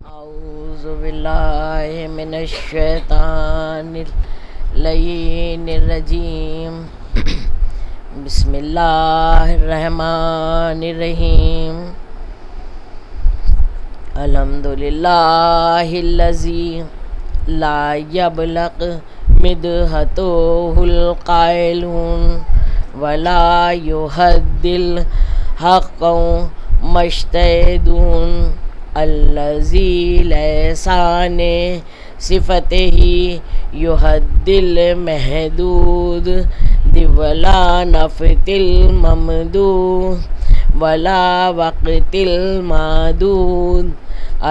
اعوذ باللہ من الشیطان اللعین الرجیم بسم اللہ الرحمن الرحیم الحمدللہ الذی لا یبلغ مدحتہ القائلون ولا یحد الحق مجتہدون الذی لسان صفتہ یحد المحدود ولا نفت الممدود ولا وقت المعدود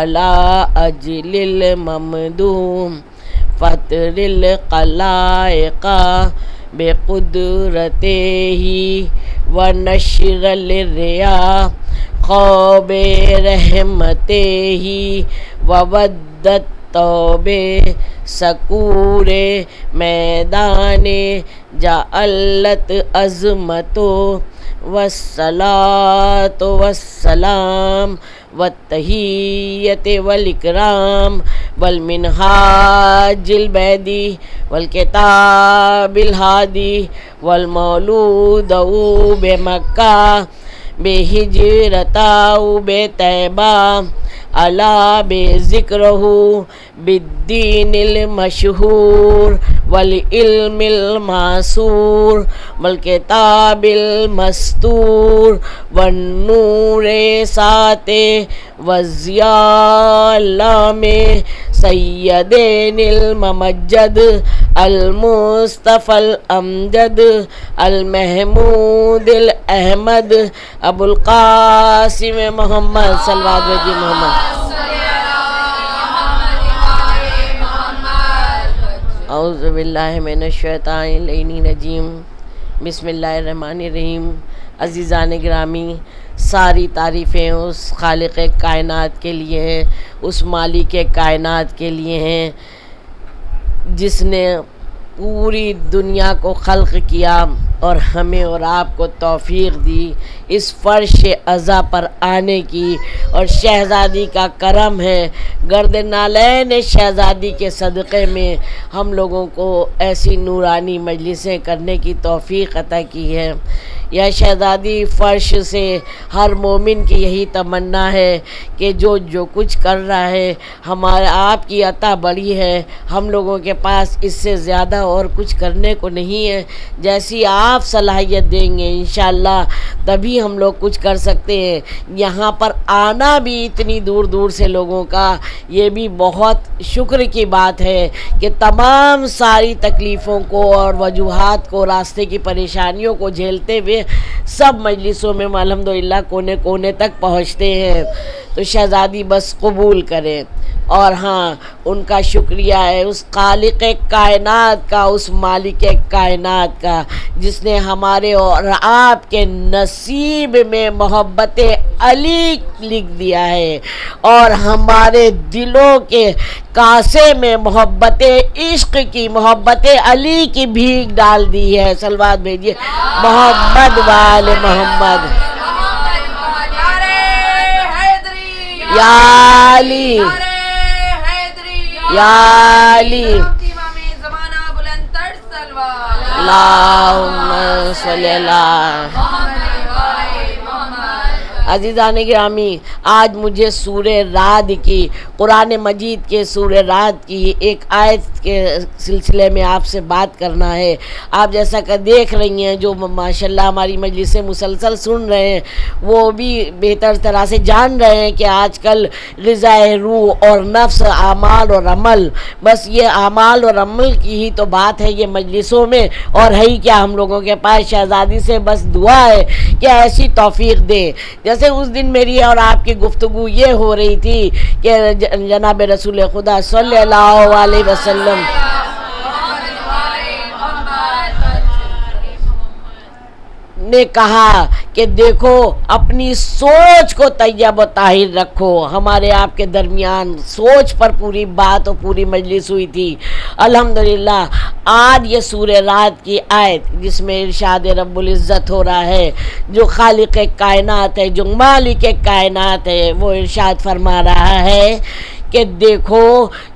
علی اجل الممدود فطر الخلائق بقدرتہ ونشر الریاح خواب رحمتہ وودت توب سکور میدان جعلت عظمت والصلاة والسلام والتحیت والاکرام والمنہاج البیدی والکتاب الہادی والمولود بمکہ بہجرتہ بطیبہ علا بذکرہ بالدین المشہور والعلم المعصور والکتاب المستور والنور ساطع والضیاء علام سیدین الممجد المصطفى الامجد المحمود الاحمد ابو القاسم محمد صلوات وجہ محمد. اعوذ باللہ من الشیطان اللعین الرجیم بسم اللہ الرحمن الرحیم. عزیزان گرامی، ساری تعریفیں اس خالق کائنات کے لیے ہیں، اس مالک کائنات کے لیے ہیں جس نے پوری دنیا کو خلق کیا اور ہمیں اور آپ کو توفیق دی اس فرش عزا پر آنے کی، اور شہزادی کا کرم ہے، گرد نالین شہزادی کے صدقے میں ہم لوگوں کو ایسی نورانی مجلسیں کرنے کی توفیق عطا کی ہے. یا شہزادی فرش سے ہر مومن کی یہی تمنا ہے کہ جو کچھ کر رہا ہے ہمارا آپ کی عطا بڑی ہے، ہم لوگوں کے پاس اس سے زیادہ اور کچھ کرنے کو نہیں ہے. جیسی آپ صلاحیت دیں گے انشاءاللہ تبھی ہم لوگ کچھ کر سکتے ہیں. یہاں پر آنا بھی اتنی دور دور سے لوگوں کا، یہ بھی بہت شکر کی بات ہے کہ تمام ساری تکلیفوں کو اور وجوہات کو، راستے کی پریشانیوں کو جھیلتے ہوئے سب مجلسوں میں الحمدللہ کونے کونے تک پہنچتے ہیں. تو شہزادی بس قبول کریں، اور ہاں ان کا شکریہ ہے اس خالق کائنات کا، اس مالک کائنات کا جس نے ہمارے اور آپ کے نصیب میں محبت علی لکھ دیا ہے، اور ہمارے دلوں کے کاسے میں محبت عشق کی، محبت علی کی بھیک ڈال دی ہے. صلوات بھیجیے محمد وآل محمد. یا علی یا علی اللہم صلی اللہ. عزیزان گرامی، آج مجھے سورہ رعد کی، قرآن مجید کے سورہ رعد کی ایک آیت کے سلسلے میں آپ سے بات کرنا ہے. آپ جیسا کہ دیکھ رہی ہیں، جو ماشاءاللہ ہماری مجلسیں مسلسل سن رہے ہیں وہ بھی بہتر طرح سے جان رہے ہیں کہ آج کل غذائے روح اور نفس، اعمال اور عمل، بس یہ اعمال اور عمل کی ہی تو بات ہے یہ مجلسوں میں، اور ہے ہی کیا ہم لوگوں کے پاس. شہزادی سے بس دعا ہے کہ ایسی توفیق دے. جیسے اس دن میری اور آپ کی گفتگو یہ ہو رہی تھی کہ جناب رسول خدا صلی اللہ علیہ وسلم نے کہا کہ دیکھو اپنی سوچ کو طیب و طاہر رکھو. ہمارے آپ کے درمیان سوچ پر پوری بات اور پوری مجلس ہوئی تھی. الحمدللہ آج یہ سورہ رعد کی آیت جس میں ارشاد رب العزت ہو رہا ہے، جو خالق کائنات ہے، جو مالک کائنات ہے، وہ ارشاد فرما رہا ہے کہ دیکھو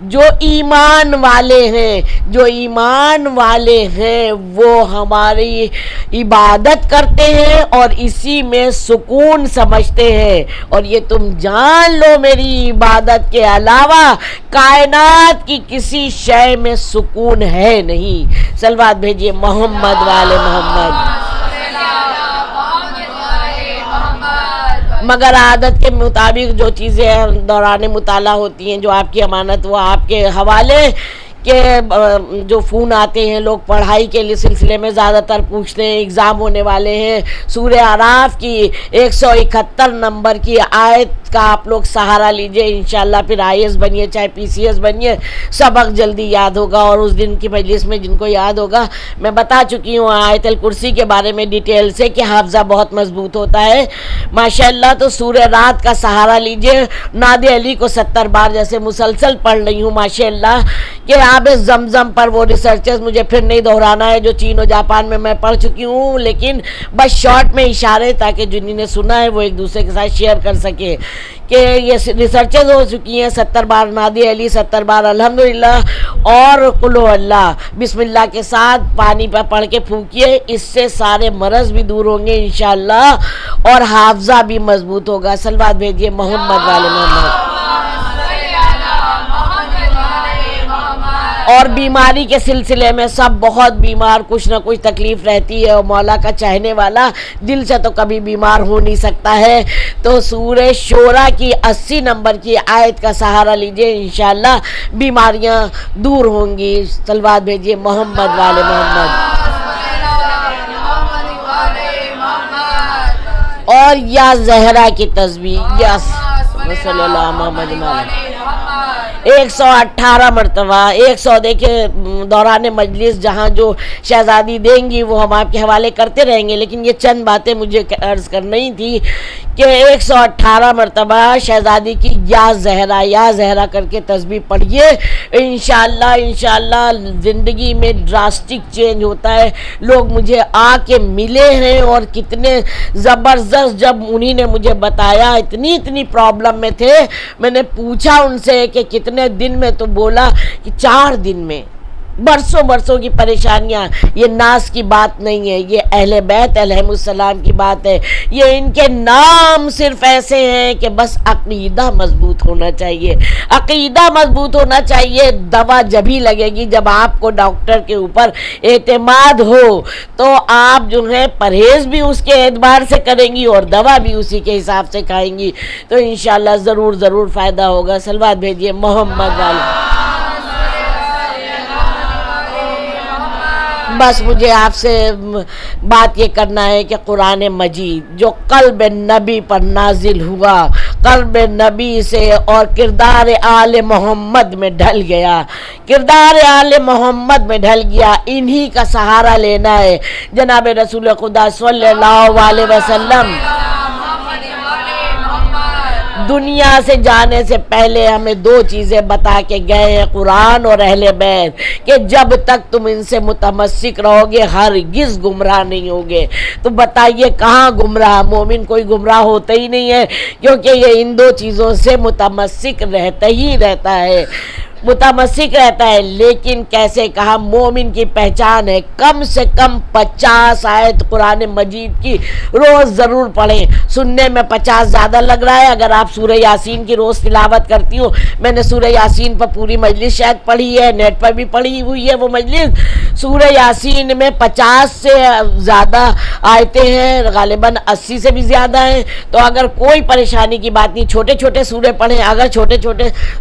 جو ایمان والے ہیں، جو ایمان والے ہیں وہ ہماری عبادت کرتے ہیں اور اسی میں سکون سمجھتے ہیں، اور یہ تم جان لو میری عبادت کے علاوہ کائنات کی کسی شے میں سکون ہے نہیں۔ صلوات بھیجیے محمد والے محمد۔ مگر عادت کے مطابق جو چیزیں دوران مطالعہ ہوتی ہیں، جو آپ کی امانت وہ آپ کے حوالے کہ جو فون آتے ہیں، لوگ پڑھائی کے لیے سلسلے میں زیادہ تر پوچھتے ہیں، اگزام ہونے والے ہیں، سورہ اعراف کی 171 نمبر کی آیت کا آپ لوگ سہارا لیجئے، انشاءاللہ پھر IAS بنیے چاہے PCS بنیے، سبق جلدی یاد ہوگا۔ اور اس دن کی مجلس میں جن کو یاد ہوگا، میں بتا چکی ہوں آیت الکرسی کے بارے میں ڈیٹیل سے کہ حافظہ بہت مضبوط ہوتا ہے ماشاءاللہ۔ تو سورہ رات کا سہارا لیجئے، ناد علی کو 70 بار جیسے مسلسل پڑھ رہی ہوں ماشاءاللہ، کہ آب زمزم پر وہ ریسرچز مجھے پھر نہیں دہرانا ہے جو چین و جاپان میں پڑھ چکی ہوں، لیکن بس شارٹ میں اشارے تاکہ جنہوں نے سنا ہے وہ ایک دوسرے کے ساتھ شیئر کر سکے کہ یہ ریسرچز ہو چکی ہیں۔ 70 بار ناد علی، 70 بار الحمدللہ، اور قل هو اللہ بسم اللہ کے ساتھ پانی پر پڑھ کے پھونکیے، اس سے سارے مرض بھی دور ہوں گے انشاءاللہ اور حافظہ بھی مضبوط ہوگا۔ صلوات بھیجیے محمد والے محمد۔ اور بیماری کے سلسلے میں سب بہت بیمار، کچھ نہ کچھ تکلیف رہتی ہے، اور مولا کا چاہنے والا دل سے تو کبھی بیمار ہو نہیں سکتا ہے۔ تو سورہ شورى کی 80 نمبر کی آیت کا سہارا لیجئے، انشاءاللہ بیماریاں دور ہوں گی۔ صلوات بھیجئے محمد والے محمد۔ اور یا زہرا کی تسبیح، یس صلی اللہ محمد 118 مرتبہ، 100 دیکھیں دوران مجلس جہاں جو شہزادی دیں گی وہ ہم آپ کے حوالے کرتے رہیں گے، لیکن یہ چند باتیں مجھے عرض کرنی تھی کہ 118 مرتبہ شہزادی کی یا زہرا کر کے تسبیح پڑھیے، انشاءاللہ زندگی میں ڈراسٹک چینج ہوتا ہے۔ لوگ مجھے آ کے ملے ہیں اور کتنے زبردست، جب انہی نے مجھے بتایا اتنی پرابلم میں تھے، میں نے پوچھا ان سے کہ کتنے دن میں، تو بولا کہ 4 دن میں، برسوں کی پریشانیاں۔ یہ ناس کی بات نہیں ہے، یہ اہل بیت علیہم السلام کی بات ہے۔ یہ ان کے نام صرف ایسے ہیں کہ بس عقیدہ مضبوط ہونا چاہیے، عقیدہ مضبوط ہونا چاہیے۔ دوا جبھی لگے گی جب آپ کو ڈاکٹر کے اوپر اعتماد ہو، تو آپ جو ہے پرہیز بھی اس کے اعتبار سے کریں گی اور دوا بھی اسی کے حساب سے کھائیں گی، تو انشاءاللہ ضرور فائدہ ہوگا۔ صلوات بھیجیے محمد والے۔ بس مجھے آپ سے بات یہ کرنا ہے کہ قرآن مجید جو قلب نبی پر نازل ہوا، قلب نبی سے اور کردار آل محمد میں ڈھل گیا، کردار آل محمد میں ڈھل گیا، انہی کا سہارا لینا ہے۔ جناب رسول خدا صلی اللہ علیہ وسلم دنیا سے جانے سے پہلے ہمیں 2 چیزیں بتا کے گئے ہیں، قرآن اور اہل بیت، کہ جب تک تم ان سے متمسک رہو گے ہرگز گمراہ نہیں ہوگے۔ تو بتائیے کہاں گمراہ؟ مومن کوئی گمراہ ہوتا ہی نہیں ہے، کیونکہ یہ ان 2 چیزوں سے متمسک رہتا ہی رہتا ہے، متمسک رہتا ہے۔ لیکن کیسے کہا؟ مومن کی پہچان ہے کم سے کم 50 آیت قرآن مجید کی روز ضرور پڑھیں۔ سننے میں 50 زیادہ لگ رہا ہے، اگر آپ سورہ یاسین کی روز تلاوت کرتی ہوں، میں نے سورہ یاسین پر پوری مجلس شاید پڑھی ہے، نیٹ پر بھی پڑھی ہوئی ہے وہ مجلس۔ سورہ یاسین میں 50 سے زیادہ آیتیں ہیں، غالباً 80 سے بھی زیادہ ہیں۔ تو اگر کوئی پریشانی کی بات نہیں، چھوٹے سورے پڑھیں۔ اگر چھوٹے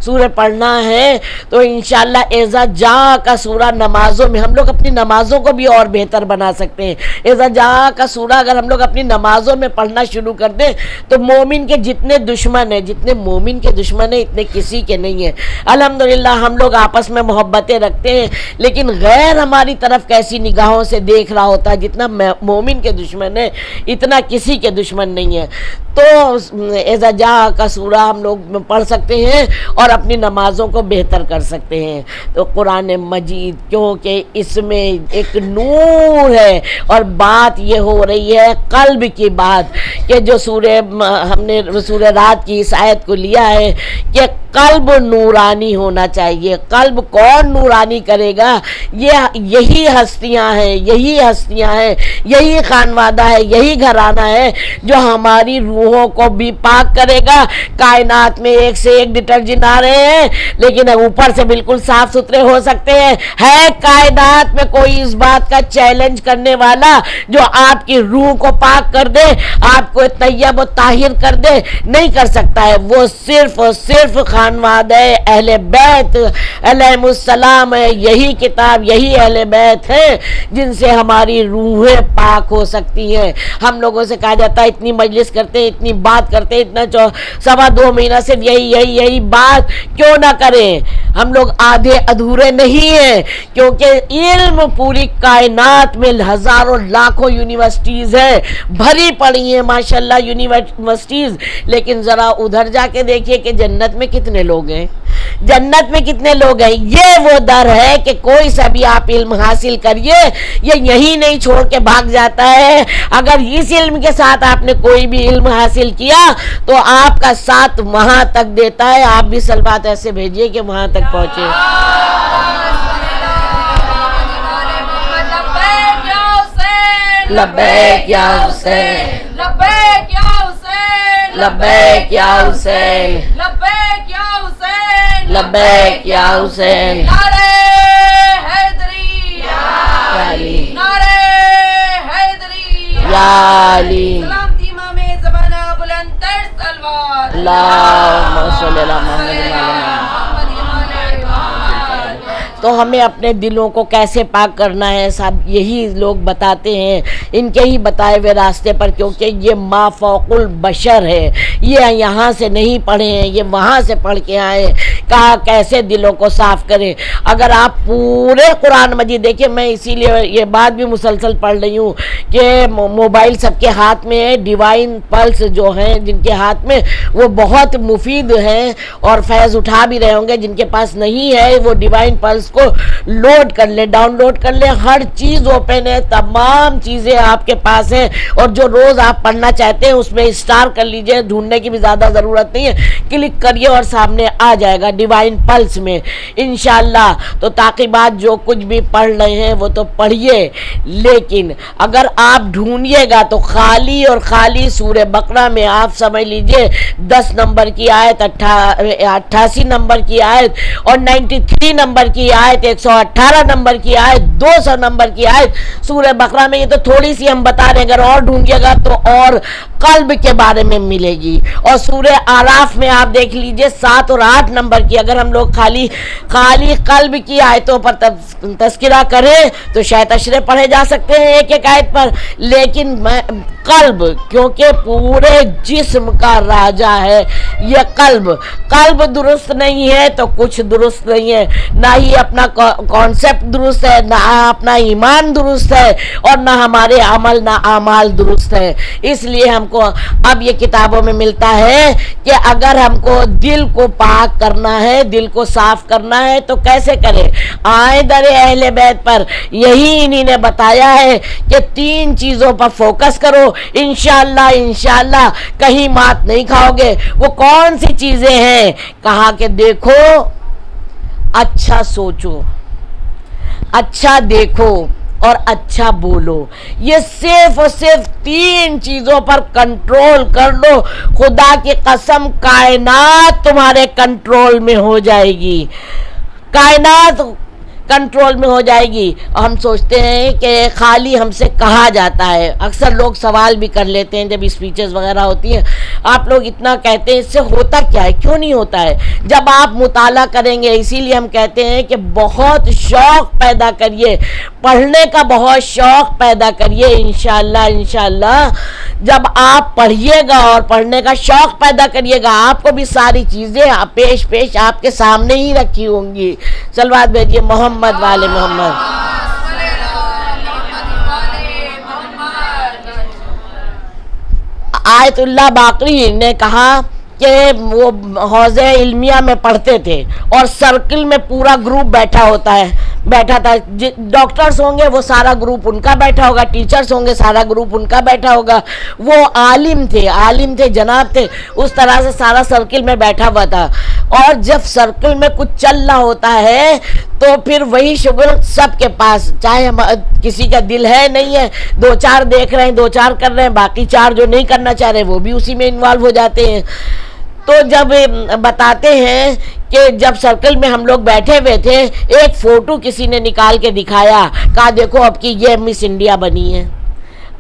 سورے پڑھنا ہے تو انشاءاللہ اذا جاء کا سورہ نمازوں میں، ہم لوگ اپنی نمازوں کو بھی اور بہتر بنا سکتے ہیں۔ اذا جاء کا سورہ اگر ہم لوگ اپنی نمازوں میں پڑھنا شروع کر دیں تو مومن کے جتنے دشمن ہیں، جتنے مومن کے دشمن ہیں، اتنے کسی کے نہیں ہیں۔ الحمدللہ ہم لوگ آپس میں محبتیں رکھتے ہیں، لیکن غیر ہماری طرف کیسی نگاہوں سے دیکھ رہا ہوتا ہے، جتنا مومن کے دشمن ہے اتنا کسی کے دشمن نہیں ہے۔ تو اذا جاء کا سورہ ہم لوگ پڑھ سکتے ہیں اور اپنی نمازوں کو بہتر کر سکتے ہیں۔ تو قرآن مجید کیونکہ اس میں ایک نور ہے، اور بات یہ ہو رہی ہے قلب کی بات، کہ جو ہم نے سورہ رات کی اس آیت کو لیا ہے کہ قلب نورانی ہونا چاہیے۔ قلب کون نورانی کرے گا؟ یہی ہستیاں ہیں، یہی خانوادہ ہے، یہی گھرانہ ہے جو ہماری روحوں کو بھی پاک کرے گا۔ کائنات میں ایک سے ایک ڈٹرجنٹ آ رہے ہیں لیکن اوپر سے بالکل صاف ستھرے ہو سکتے ہیں۔ ہے کائنات میں کوئی اس بات کا چیلنج کرنے والا جو آپ کی روح کو پاک کر دے، آپ کو طیب و طاہر کر دے؟ نہیں کر سکتا ہے۔ وہ صرف اور صرف خانوادہ اہل بیت علیہم السلام ہے۔ یہی کتاب، یہی اہل بیت ہے جن سے ہماری روحیں پاک ہو سکتی ہیں۔ ہم لوگوں سے کہا جاتا ہے اتنی مجلس کرتے ہیں، اتنی بات کرتے ہیں، اتنا 2.25 مہینہ صرف یہی بات کیوں نہ کریں؟ ہم لوگ آدھے ادھورے نہیں ہیں، کیونکہ علم پوری کائنات میں ہزاروں لاکھوں یونیورسٹیز ہیں، بھری پڑی ہیں ماشاءاللہ یونیورسٹیز، لیکن ذرا ادھر جا کے دیکھیے کہ جنت میں کتنے لوگ ہیں، جنت میں کتنے لوگ ہیں۔ یہ وہ در ہے کہ کوئی سا بھی آپ علم حاصل کریے، یہ یہی نہیں چھوڑ کے بھاگ جاتا ہے۔ اگر اس علم کے ساتھ آپ نے کوئی بھی علم حاصل کیا تو آپ کا ساتھ وہاں تک دیتا ہے۔ آپ بھی صلوات ایسے بھیجیے کہ وہاں تک پہنچے۔ لبیک یا حسین، لبیک یا حسین، لبیک یا حسین، لبیک یا حسین، لبیک یا حسین، نعرہ حیدری یا علی، نعرہ حیدری یا علی، سلامتی امام زمانہ بلند تر سلوات، اللہم صلی اللہ محمد وعلی محمد۔ تو ہمیں اپنے دلوں کو کیسے پاک کرنا ہے سب یہی لوگ بتاتے ہیں، ان کے ہی بتائے ہوئے راستے پر، کیونکہ یہ ما فوق البشر ہے، یہ یہاں سے نہیں پڑھے ہیں، یہ وہاں سے پڑھ کے آئے، کہا کیسے دلوں کو صاف کریں۔ اگر آپ پورے قرآن مجید دیکھیں، میں اسی لیے یہ بات بھی مسلسل پڑھ رہی ہوں کہ موبائل سب کے ہاتھ میں ہے، ڈیوائن پلس جو ہیں جن کے ہاتھ میں وہ بہت مفید ہیں اور فیض اٹھا بھی رہے ہوں گے، جن کے پاس نہیں ہے وہ ڈیوائن پلس کو لوڈ کر لیں، ڈاؤن لوڈ کر لیں، ہر چیز اوپن ہے، تمام چیزیں آپ کے پاس ہیں، اور جو روز آپ پڑھنا چاہتے ہیں اس میں اسٹار کر لیجئے، ڈھونڈنے کی بھی زیادہ ضرورت نہیں ہے، کلک کریے اور سامنے آ جائے گا ڈیوائن پلس میں انشاءاللہ۔ تو تعقیبات جو کچھ بھی پڑھ رہے ہیں وہ تو پڑھیے، لیکن اگر آپ ڈھونڈیے گا تو خالی اور خالی سورہ بقرہ میں آپ سمجھ لیجئے 10 نمبر کی آیت، 88 نمبر کی آیت اور 93 نمبر کی آیت، 118 نمبر کی آیت، 200 نمبر کی آیت سورہ بقرہ میں، یہ تو تھوڑی سی ہم بتا رہے ہیں، اگر اور ڈھونڈیے گا تو اور قلب کے بارے میں ملے گی۔ اور سورہ اعراف میں آپ دیکھ لیجئے 7 اور 8 نمبر کی، اگر ہم لوگ خالی قلب کی آیتوں پر تذکرہ کریں تو شاید اشرے پڑھے جا سکتے ہیں ایک ایک آیت پر، لیکن قلب کیونکہ پورے جسم کا راجہ ہے یہ قلب درست نہیں ہے تو کچھ درست نہیں ہے، نہ ہی اپنا کانسیپٹ درست ہے، نہ اپنا ایمان درست ہے، اور نہ ہمارے عمل نہ اعمال درست ہے۔ اس لیے ہم کو اب یہ کتابوں میں ملتا ہے کہ اگر ہم کو دل کو پاک کرنا ہے، دل کو صاف کرنا ہے تو کیسے کریں؟ آئیں در اہل بیت پر، یہی انہی نے بتایا ہے کہ 3 چیزوں پر فوکس کرو، انشاءاللہ کہیں مات نہیں کھاؤ گے۔ وہ کون سی چیزیں ہیں؟ کہا کہ دیکھو، اچھا سوچو، اچھا دیکھو اور اچھا بولو۔ یہ صرف اور صرف 3 چیزوں پر کنٹرول کر لو، خدا کی قسم کائنات تمہارے کنٹرول میں ہو جائے گی، کائنات کنٹرول میں ہو جائے گی۔ اور ہم سوچتے ہیں کہ خالی ہم سے کہا جاتا ہے، اکثر لوگ سوال بھی کر لیتے ہیں جب اسپیچز وغیرہ ہوتی ہیں، آپ لوگ اتنا کہتے ہیں، اس سے ہوتا کیا ہے؟ کیوں نہیں ہوتا ہے؟ جب آپ مطالعہ کریں گے، اسی لیے ہم کہتے ہیں کہ بہت شوق پیدا کریے، پڑھنے کا بہت شوق پیدا کریے، انشاءاللہ جب آپ پڑھیے گا اور پڑھنے کا شوق پیدا کریے گا، آپ کو بھی ساری چیزیں پیش آپ کے سامنے ہی رکھی ہوں گی۔ صلوات بھیجیے محمد والے محمد۔ آیت اللہ باقری نے کہا کہ وہ حوض علمیہ میں پڑھتے تھے اور سرکل میں پورا گروپ بیٹھا ہوتا ہے، بیٹھا تھا. ڈاکٹرز ہوں گے وہ سارا گروپ ان کا بیٹھا ہوگا, ٹیچرز ہوں گے سارا گروپ ان کا بیٹھا ہوگا, وہ عالم تھے جناب تھے, اس طرح سے سارا سرکل میں بیٹھا ہوا تھا. اور جب سرکل میں کچھ چل رہا ہوتا ہے تو پھر وہی شغل سب کے پاس, چاہے کسی کا دل ہے نہیں ہے, 2-4 دیکھ رہے ہیں 2-4 کر رہے ہیں, باقی 4 جو نہیں کرنا چاہ رہے وہ بھی اسی میں انوالو ہو جاتے ہیں. تو جب بتاتے ہیں کہ جب سرکل میں ہم لوگ بیٹھے ہوئے تھے, ایک فوٹو کسی نے نکال کے دکھایا, کہا دیکھو اب کی یہ مس انڈیا بنی ہے,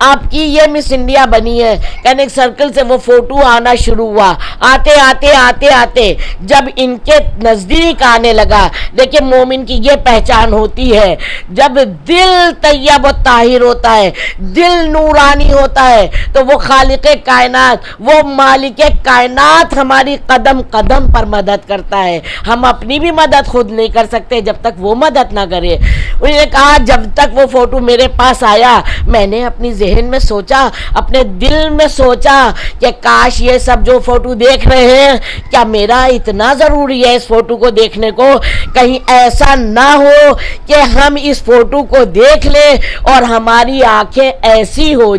آپ کی یہ مس انڈیا بنی ہے. کہنے ایک سرکل سے وہ فوٹو آنا شروع ہوا, آتے جب ان کے نزدیک آنے لگا. دیکھیں مومن کی یہ پہچان ہوتی ہے, جب دل طیب و طاہر ہوتا ہے, دل نورانی ہوتا ہے, تو وہ خالق کائنات, وہ مالک کائنات ہماری قدم قدم پر مدد کرتا ہے. ہم اپنی بھی مدد خود نہیں کر سکتے جب تک وہ مدد نہ کرے. انہوں نے کہا جب تک وہ فوٹو میرے پاس آیا, میں نے اپنی ذہن میں سوچا, اپنے دل میں سوچا کہ کاش یہ سب جو فوٹو دیکھ رہے ہیں, کیا میرا اتنا ضروری ہے اس فوٹو کو دیکھنے کو؟ کہیں ایسا نہ ہو کہ ہم اس فوٹو کو دیکھ لیں اور ہماری آنکھیں ایسی ہو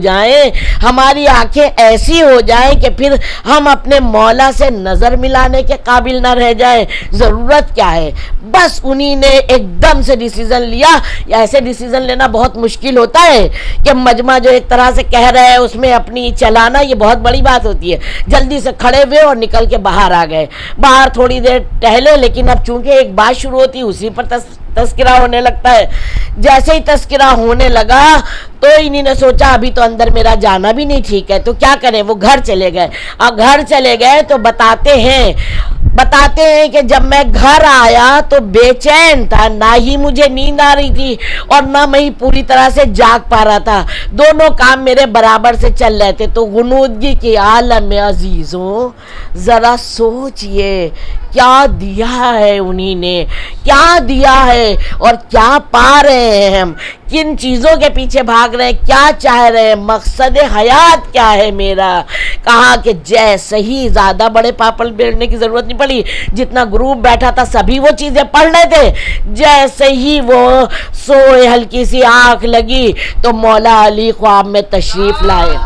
جائیں کہ پھر ہم اپنے مولا سے نظر ملانے کے قابل نہ رہ جائیں. ضرورت کیا ہے؟ بس انہی نے ایک دم سے ڈیسیزن لیا. ایسے ڈیسیزن لینا بہت مشکل ہوتا ہے کہ مجمع جو ایک طرح سے کہہ رہے ہیں اس میں اپنی چلانا, یہ بہت بڑی بات ہوتی ہے. جلدی سے کھڑے ہوئے اور نکل کے باہر آ گئے. باہر تھوڑی دیر ٹہلے, لیکن اب چونکہ ایک بات شروع ہوتی اسی پر تذکرہ ہونے لگتا ہے. جیسے ہی تذکرہ ہونے لگا تو انہی نے سوچا ابھی تو اندر میرا جانا بھی نہیں ٹھیک ہے, تو کیا کریں. وہ گھر چلے گئے. اور گھر چلے گئے تو بتاتے ہیں کہ جب میں گھر آیا تو بے چین تھا, نہ ہی مجھے نیند آ رہی تھی اور نہ میں پوری طرح سے جاگ پا رہا تھا. دونوں کام میرے برابر سے چل رہے تھے. تو غنودگی کے عالم میں عزیزوں ذرا سوچئے کیا دیا ہے انہی نے, کیا دیا ہے اور کیا پا رہے ہیں ہم, کن چیزوں کے پیچھے بھاگ رہے ہیں, کیا چاہ رہے ہیں, مقصد حیات کیا ہے میرا. کہا کہ جیسے ہی زیادہ بڑے پاپڑ بیلنے کی ضرورت نہیں پڑی, جتنا گروپ بیٹھا تھا سبھی وہ چیزیں پڑھ رہے تھے. جیسے ہی وہ سوئے, ہلکی سی آنکھ لگی تو مولا علی خواب میں تشریف لائے.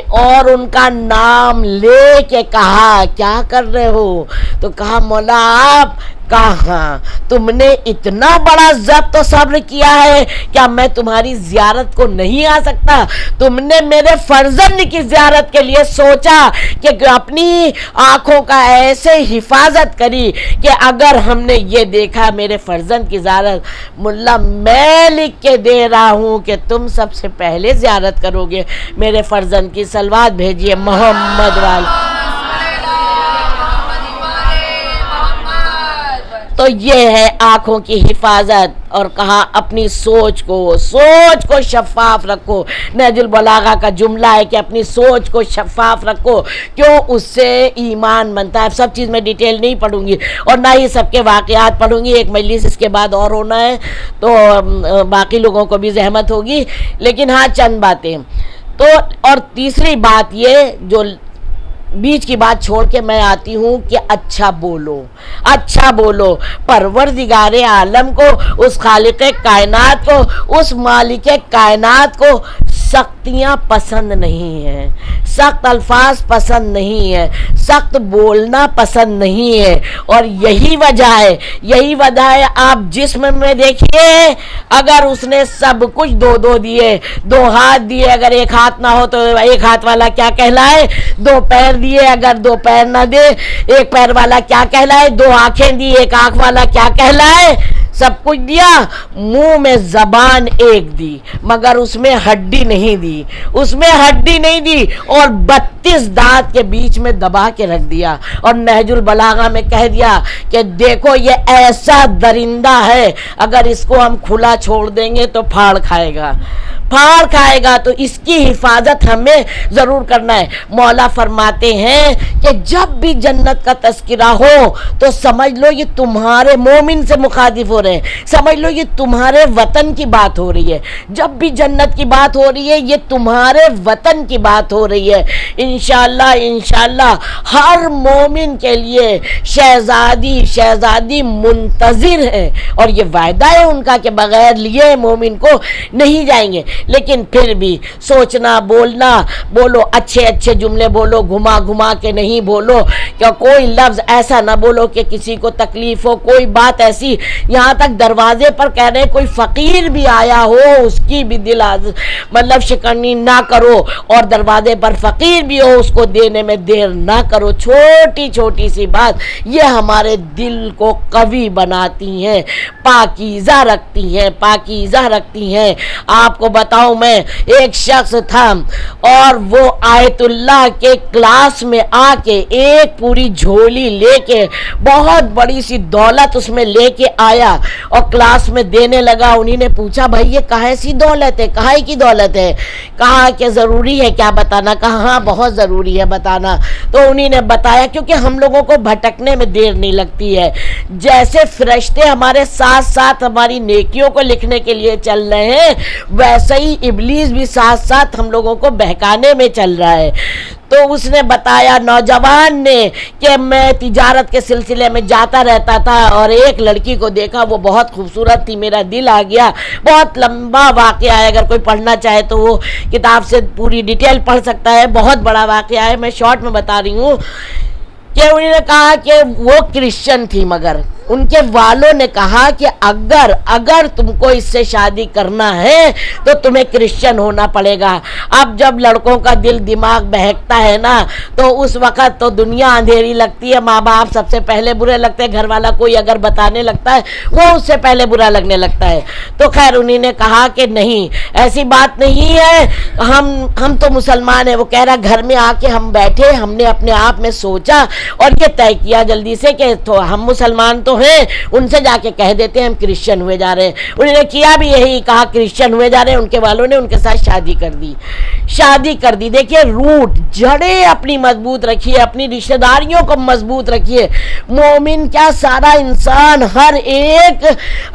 اور ان کا نام لے کے کہا کیا کر رہے ہو؟ تو کہا مولا آپ کہاں, تم نے اتنا بڑا ضبط و صبر کیا ہے, کیا میں تمہاری زیارت کو نہیں آ سکتا؟ تم نے میرے فرزند کی زیارت کے لیے سوچا کہ اپنی آنکھوں کا ایسے حفاظت کری کہ اگر ہم نے یہ دیکھا میرے فرزند کی زیارت, ملا میں لکھ کے دے رہا ہوں کہ تم سب سے پہلے زیارت کرو گے میرے فرزند کی. صلوات بھیجیے محمد والے. تو یہ ہے آنکھوں کی حفاظت. اور کہا اپنی سوچ کو شفاف رکھو. نہج البلاغہ کا جملہ ہے کہ اپنی سوچ کو شفاف رکھو, کیوں اس سے ایمان بنتا ہے. سب چیز میں ڈیٹیل نہیں پڑھوں گی اور نہ ہی سب کے واقعات پڑھوں گی, ایک مجلس اس کے بعد اور ہونا ہے تو باقی لوگوں کو بھی زحمت ہوگی, لیکن ہاں چند باتیں. تو اور تیسری بات یہ جو بیچ کی بات چھوڑ کے میں آتی ہوں کہ اچھا بولو. پروردگار عالم کو, اس خالق کائنات کو, اس مالک کائنات کو سختیاں پسند نہیں ہیں, سخت الفاظ پسند نہیں ہے, سخت بولنا پسند نہیں ہے. اور یہی وجہ ہے آپ جسم میں دیکھیے, اگر اس نے سب کچھ دو دیے, 2 ہاتھ دیے, اگر 1 ہاتھ نہ ہو تو 1 ہاتھ والا کیا کہلائے, 2 پیر دیے, اگر 2 پیر نہ دے 1 پیر والا کیا کہلائے, 2 آنکھیں دی 1 آنکھ والا کیا کہلائے. سب کچھ دیا, منہ میں زبان ایک دی مگر اس میں ہڈی نہیں دی, اور 32 دانت کے بیچ میں دبا کے رکھ دیا. اور نہج البلاغہ میں کہہ دیا کہ دیکھو یہ ایسا درندہ ہے, اگر اس کو ہم کھلا چھوڑ دیں گے تو پھاڑ کھائے گا. پھاڑ کھائے گا تو اس کی حفاظت ہمیں ضرور کرنا ہے۔ مولا فرماتے ہیں کہ جب بھی جنت کا تذکرہ ہو تو سمجھ لو یہ تمہارے مومن سے مخاطب ہو رہے ہیں، سمجھ لو یہ تمہارے وطن کی بات ہو رہی ہے۔ جب بھی جنت کی بات ہو رہی ہے یہ تمہارے وطن کی بات ہو رہی ہے۔ انشاءاللہ ہر مومن کے لیے شہزادی منتظر ہے، اور یہ وعدہ ہے ان کا کہ بغیر لیے مومن کو نہیں جائیں گے۔ لیکن پھر بھی سوچنا، بولو اچھے جملے بولو، گھما کے نہیں بولو، کہ کوئی لفظ ایسا نہ بولو کہ کسی کو تکلیف ہو، کوئی بات ایسی، یہاں تک دروازے پر کہہ رہے کوئی فقیر بھی آیا ہو اس کی بھی دل مطلب شکنی نہ کرو، اور دروازے پر فقیر بھی ہو اس کو دینے میں دیر نہ کرو۔ چھوٹی سی بات یہ ہمارے دل کو قوی بناتی ہیں، پاکیزہ رکھتی ہیں۔ آپ کو بتاؤں، میں ایک شخص تھا اور وہ آیت اللہ کے کلاس میں آ کے ایک پوری جھولی لے کے، بہت بڑی سی دولت اس میں لے کے آیا اور کلاس میں دینے لگا۔ انہی نے پوچھا بھائی یہ کہاں سی دولت ہے، کہاں کی دولت ہے؟ کہا کہ ضروری ہے کیا بتانا؟ کہا ہاں بہت ضروری ہے بتانا۔ تو انہی نے بتایا کیونکہ ہم لوگوں کو بھٹکنے میں دیر نہیں لگتی ہے، جیسے فرشتے ہمارے ساتھ ہماری نیکیوں کو لکھنے کے لیے چل رہے ہیں، ویسے ہی ابلیس بھی ساتھ ہم لوگوں کو بہکانے میں چل رہا ہے۔ تو اس نے بتایا نوجوان نے کہ میں تجارت کے سلسلے میں جاتا رہتا تھا اور ایک لڑکی کو دیکھا، وہ بہت خوبصورت تھی، میرا دل آ گیا۔ بہت لمبا واقعہ ہے، اگر کوئی پڑھنا چاہے تو وہ کتاب سے پوری ڈیٹیل پڑھ سکتا ہے، بہت بڑا واقعہ ہے، میں شارٹ میں بتا رہی ہوں کہ انہوں نے کہا کہ وہ کرسچن تھی، مگر ان کے والوں نے کہا کہ اگر تم کو اس سے شادی کرنا ہے تو تمہیں کرسچن ہونا پڑے گا۔ اب جب لڑکوں کا دل دماغ بہکتا ہے نا تو اس وقت تو دنیا اندھیری لگتی ہے، ماں باپ سب سے پہلے برے لگتے ہیں، گھر والا کوئی اگر بتانے لگتا ہے وہ اس سے پہلے برا لگنے لگتا ہے۔ تو خیر انہی نے کہا کہ نہیں ایسی بات نہیں ہے، ہم تو مسلمان ہیں۔ وہ کہہ رہا گھر میں آ کے ہم بیٹھے، ہم نے اپنے آپ میں سوچا اور یہ طے کیا جلدی سے کہ تو ہم مسلمان تو ہیں، ان سے جا کے کہہ دیتے ہیں ہم کرسچن ہوئے جا رہے ہیں۔ انہوں نے کیا بھی یہی، کہا کرسچن ہوئے جا رہے ہیں۔ ان کے والوں نے ان کے ساتھ شادی کر دی۔ دیکھیے روٹ جڑیں اپنی مضبوط رکھیے، اپنی رشتہ داریوں کو مضبوط رکھیے۔ مومن کیا سارا انسان ہر ایک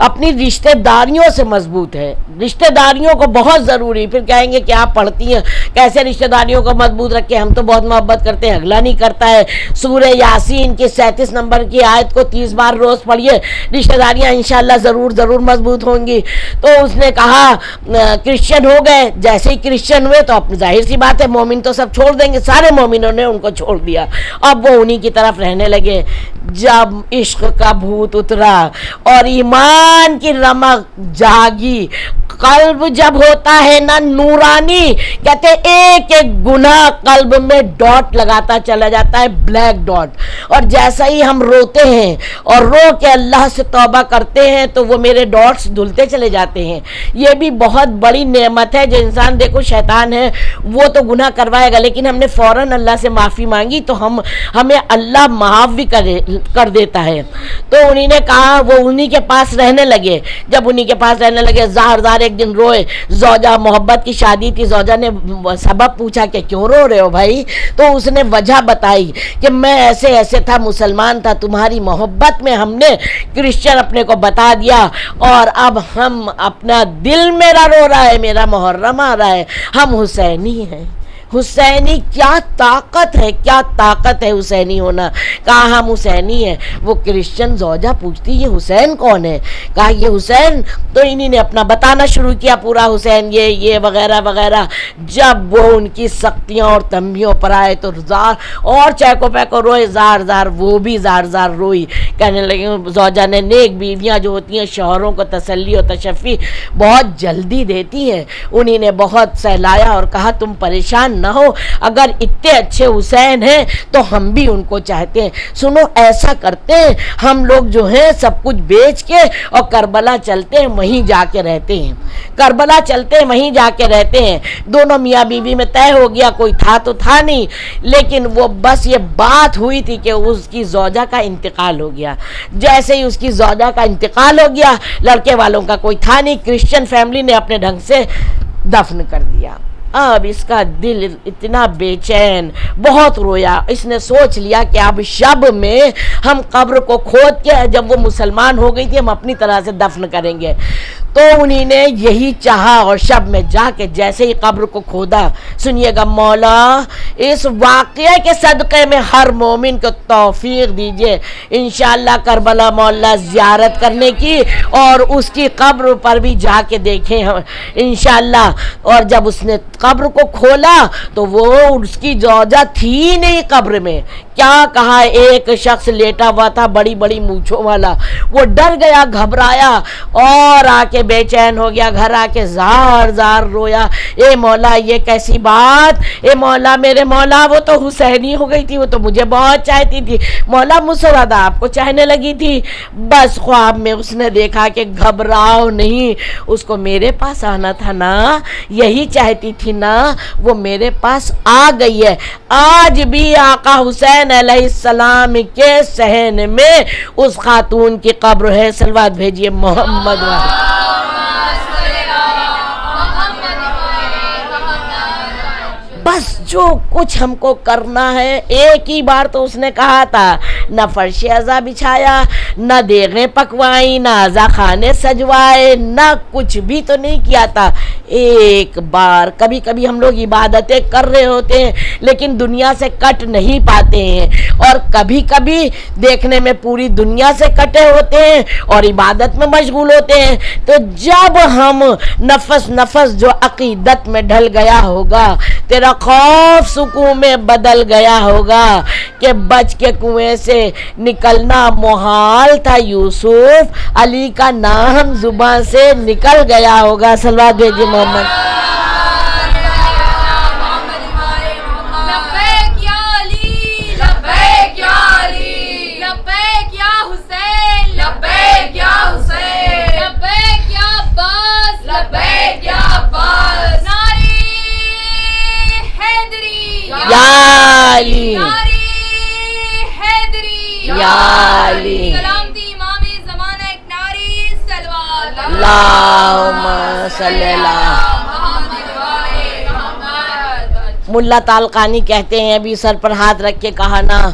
اپنی رشتہ داریوں سے مضبوط ہے، رشتہ داریوں کو بہت ضروری۔ پھر کہیں گے کہ آپ پڑھتی ہیں کیسے رشتہ داریوں کو مضبوط رکھے؟ ہم تو بہت محبت کرتے ہیں، اگلا نہیں کرتا ہے۔ سورہ یاسین کی 37 نمبر کی آیت کو 30 بار روز پڑھیے، رشتہ داریاں انشاءاللہ ضرور مضبوط ہوں گی۔ تو اس نے کہا کرسچن ہو گئے، جیسے ہی کرسچن ہوئے تو اب ظاہر سی بات ہے مومن تو سب چھوڑ دیں گے، سارے مومنوں نے ان کو چھوڑ دیا، اب وہ انہی کی طرف رہنے لگے۔ جب عشق کا بھوت اترا اور ایمان کی رمق جاگی، قلب جب ہوتا ہے نا نورانی، کہتے ایک گناہ قلب میں ڈاٹ لگاتا چلا جاتا ہے، بلیک ڈاٹ، اور جیسا ہی ہم روتے ہیں اور رو کے اللہ سے توبہ کرتے ہیں تو وہ میرے ڈاٹس دھلتے چلے جاتے ہیں۔ یہ بھی بہت بڑی نعمت ہے جو انسان، دیکھو شیطان ہے وہ تو گناہ کروائے گا، لیکن ہم نے فوراً اللہ سے معافی مانگی تو ہمیں اللہ معاف بھی کر دیتا ہے۔ تو انہی نے کہا وہ انہی کے پاس رہنے لگے۔ جب انہی کے پاس رہنے لگے زار ایک دن روئے، زوجہ محبت کی شادی تھی، زوجہ نے سبب پوچھا کہ کیوں رو رہے ہو بھائی؟ تو اس نے وجہ بتائی کہ میں ایسے تھا، مسلمان تھا، تمہاری محبت میں ہم نے کرسچن اپنے کو بتا دیا اور اب ہم اپنا دل میرا رو رہا ہے، میرا محرم آ رہا ہے، ہم حسینی ہیں۔ حسینی کیا طاقت ہے حسینی ہونا۔ کہا ہم حسینی ہیں۔ وہ کرسچن زوجہ پوچھتی یہ حسین کون ہے؟ کہا یہ حسین، تو انہی نے اپنا بتانا شروع کیا پورا، حسین یہ وغیرہ۔ جب وہ ان کی سختیاں اور تنبیہوں پر آئے تو زار اور چہکو پہکو روئے، زار وہ بھی زار روئی۔ کہنے لگے زوجہ نے، نیک بیویاں جو ہوتی ہیں شوہروں کو تسلی و تشفی بہت جلدی دیتی ہیں۔ انہی نے بہت سہلایا اور کہا تم پریشان نہ ہو، اگر اتنے اچھے حسین ہیں تو ہم بھی ان کو چاہتے ہیں۔ سنو ایسا کرتے ہیں ہم لوگ جو ہیں سب کچھ بیچ کے اور کربلا چلتے ہیں، وہیں جا کے رہتے ہیں۔ دونوں میاں بیوی میں طے ہو گیا، کوئی تھا تو تھا نہیں، لیکن وہ بس یہ بات ہوئی تھی کہ اس کی زوجہ کا انتقال ہو گیا۔ جیسے ہی اس کی زوجہ کا انتقال ہو گیا، لڑکے والوں کا کوئی تھا نہیں، کرسچن فیملی نے اپنے ڈھنگ سے دفن کر دیا۔ اب اس کا دل اتنا بے چین، بہت رویا، اس نے سوچ لیا کہ اب شب میں ہم قبر کو کھود کے، جب وہ مسلمان ہو گئی تھی، ہم اپنی طرح سے دفن کریں گے۔ تو انہی نے یہی چاہا اور شب میں جا کے جیسے ہی قبر کو کھودا، سنیے گا، مولا اس واقعے کے صدقے میں ہر مومن کو توفیق دیجئے انشاءاللہ کربلا مولا زیارت کرنے کی، اور اس کی قبر پر بھی جا کے دیکھیں انشاءاللہ۔ اور جب اس نے قبر کو کھولا تو وہ اس کی زوجہ تھی نہیں قبر میں۔ کیا کہا، ایک شخص لیٹا ہوا تھا بڑی بڑی مونچھوں والا، وہ ڈر گیا، گھبرایا اور آ کے بے چین ہو گیا، گھر آ کے زار زار رویا، اے مولا یہ کیسی بات، اے مولا میرے مولا، وہ تو حسینی ہو گئی تھی، وہ تو مجھے بہت چاہتی تھی، مولا مجھ سے زیادہ آپ کو چاہنے لگی تھی۔ بس خواب میں اس نے دیکھا کہ گھبراؤ نہیں، اس کو میرے پاس آنا تھا نا، یہی چاہتی تھی نا، وہ میرے پاس آ گئی ہے۔ آج بھی آقا حسین علیہ السلام کے صحن میں اس خاتون کی قبر ہے۔ صلوات بھیجئے محمد والے۔ بس جو کچھ ہم کو کرنا ہے، ایک ہی بار تو اس نے کہا تھا، نہ فرش عزا بچھایا، نہ دیغیں پکوائیں، نہ عزا خانے سجوائے، نہ کچھ بھی تو نہیں کیا تھا۔ ایک بار، کبھی کبھی ہم لوگ عبادتیں کر رہے ہوتے ہیں لیکن دنیا سے کٹ نہیں پاتے ہیں، اور کبھی کبھی دیکھنے میں پوری دنیا سے کٹے ہوتے ہیں اور عبادت میں مشغول ہوتے ہیں۔ تو جب ہم نفس نفس جو عقیدت میں ڈھل گیا ہوگا، تیرا خوف سکون میں بدل گیا ہوگا کہ بچ کے کنویں سے نکلنا محال تھا، یوسف علی کا نام زبان سے نکل گیا ہوگا۔ صلوات بھیجئے محمد۔ یا علی یا علی سلامتی امام زمانہ ایک ناری سلوات اللہم صلی اللہ۔ ملا تالقانی کہتے ہیں، ابھی سر پر ہاتھ رکھ کے کہا نا،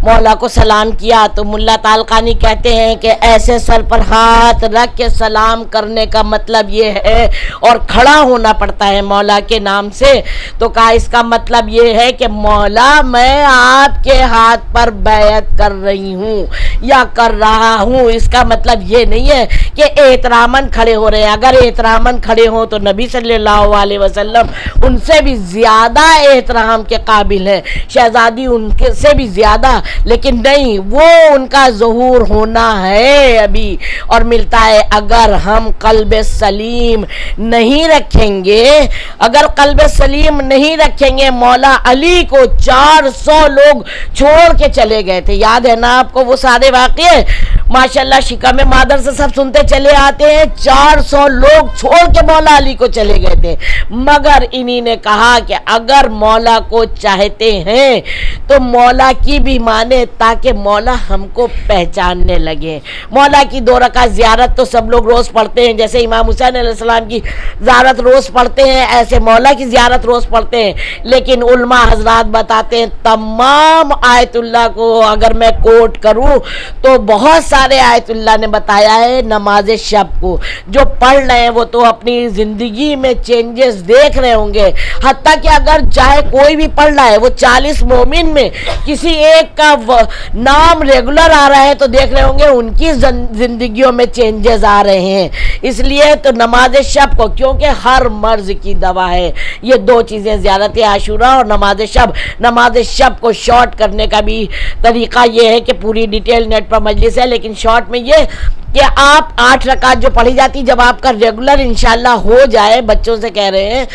مولا کو سلام کیا، تو ملا تالقانی کہتے ہیں کہ ایسے سر پر ہاتھ رکھ کے سلام کرنے کا مطلب یہ ہے، اور کھڑا ہونا پڑتا ہے مولا کے نام سے، تو کہا اس کا مطلب یہ ہے کہ مولا میں آپ کے ہاتھ پر بیعت کر رہی ہوں یا کر رہا ہوں۔ اس کا مطلب یہ نہیں ہے کہ احتراماً کھڑے ہو رہے ہیں، اگر احتراماً کھڑے ہوں تو نبی صلی اللہ علیہ وسلم ان سے بھی زیادہ احترام کے قابل ہیں، شہزادی ان کے سے بھی زیادہ، لیکن نہیں، وہ ان کا ظہور ہونا ہے ابھی، اور ملتا ہے۔ اگر ہم قلب سلیم نہیں رکھیں گے، اگر قلب سلیم نہیں رکھیں گے، مولا علی کو 400 لوگ چھوڑ کے چلے گئے تھے، یاد ہے نا آپ کو وہ سارے واقعے؟ ماشاءاللہ شکم مادر سے سب سنتے چلے آتے ہیں، 400 لوگ چھوڑ کے مولا علی کو چلے گئے تھے، مگر انہی نے کہا کہ اگر مولا کو چاہتے ہیں تو مولا کی بھی مانے، تاکہ مولا ہم کو پہچاننے لگے۔ مولا کی 2 رکعت زیارت تو سب لوگ روز پڑھتے ہیں، جیسے امام حسین علیہ السلام کی زیارت روز پڑھتے ہیں، ایسے مولا کی زیارت روز پڑھتے ہیں، لیکن علماء حضرات بتاتے ہیں تمام آیت اللہ کو اگر میں کوٹ کروں تو بہت سارے آیت اللہ نے بتایا ہے نماز شب کو، جو پڑھ رہے ہیں وہ تو اپنی زندگی میں چینجز دیکھ رہے ہوں گے، حتیٰ کہ اگر چاہے کوئی بھی پڑھ رہا ہے، وہ 40 مومن میں کسی ایک کا نام ریگولر آ رہا ہے تو دیکھ رہے ہوں گے ان کی زندگیوں میں چینجز آ رہے ہیں۔ اس لیے تو نماز شب کو، کیونکہ ہر مرض کی دوا ہے، یہ 2 چیزیں، زیارت عاشوراء اور نماز شب۔ نماز شب کو شارٹ کرنے کا بھی طریقہ یہ ہے کہ پوری ڈیٹیل نیٹ پر مجلس ہے، لیکن شارٹ میں یہ کہ آپ 8 رکعت جو پڑھی جاتی، جب آپ کا ریگولر انشاءاللہ ہو جائے، بچوں سے کہہ رہے ہیں،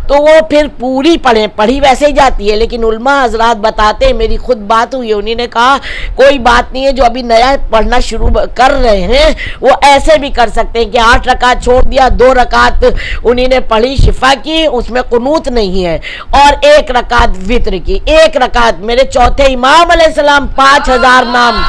تو وہ پھر پوری پڑھیں، پڑھی ویسے ہی جاتی ہے، لیکن علماء حضرات بتاتے ہیں، میری خود بات ہوئی، انہی نے کہا کوئی بات نہیں ہے، جو ابھی نیا پڑھنا شروع کر رہے ہیں وہ ایسے بھی کر سکتے ہیں کہ 8 رکعت چھوڑ دیا، 2 رکعت انہی نے پڑھی شفا کی، اس میں قنوت نہیں ہے، اور 1 رکعت وتر کی، 1 رکعت میرے چوتھے امام علیہ السلام 5000 نام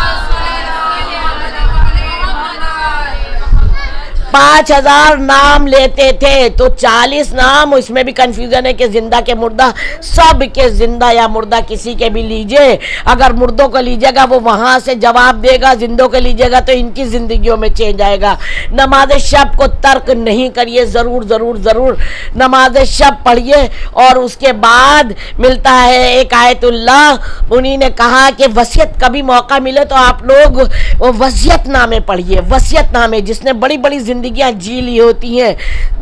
5000 نام لیتے تھے تو 40 نام، اس میں بھی کنفیوژن ہے کہ زندہ کے مردہ، سب کے زندہ یا مردہ کسی کے بھی لیجئے، اگر مردوں کو لیجئے گا وہ وہاں سے جواب دے گا، زندوں کو لیجئے گا تو ان کی زندگیوں میں چینج آئے گا۔ نماز شب کو ترک نہیں کریے، ضرور ضرور ضرور نماز شب پڑھیے۔ اور اس کے بعد ملتا ہے ایک آیت اللہ، انہی نے کہا کہ وصیت کبھی موقع ملے تو آپ لوگ وصیت نامے پڑھیے، وصیت نامے، جس نے بڑی بڑی زندگیاں جی لی ہوتی ہیں،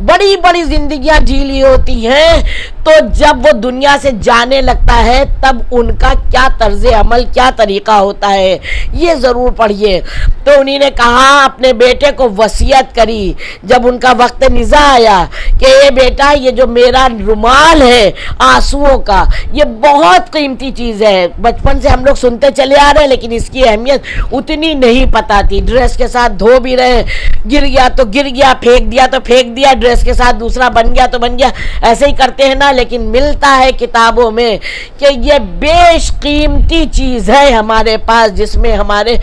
بڑی بڑی زندگیاں جی لی ہوتی ہیں، تو جب وہ دنیا سے جانے لگتا ہے تب ان کا کیا طرز عمل، کیا طریقہ ہوتا ہے، یہ ضرور پڑھیے۔ تو انہی نے کہا اپنے بیٹے کو وصیت کری جب ان کا وقت نزاع آیا کہ اے بیٹا، یہ جو میرا رومال ہے آنسوؤں کا، یہ بہت قیمتی چیز ہے، بچپن سے ہم لوگ سنتے چلے آ رہے ہیں لیکن اس کی اہمیت اتنی نہیں پتہ تھی۔ ڈریس کے ساتھ دھو بھی رہے، گر گیا تو گر گیا، پھینک دیا تو پھینک دیا، ڈریس کے ساتھ دوسرا بن گیا تو بن گیا، ایسے ہی کرتے ہیں نا۔ لیکن ملتا ہے کتابوں میں کہ یہ بیش قیمتی چیز ہے ہمارے پاس، جس میں ہمارے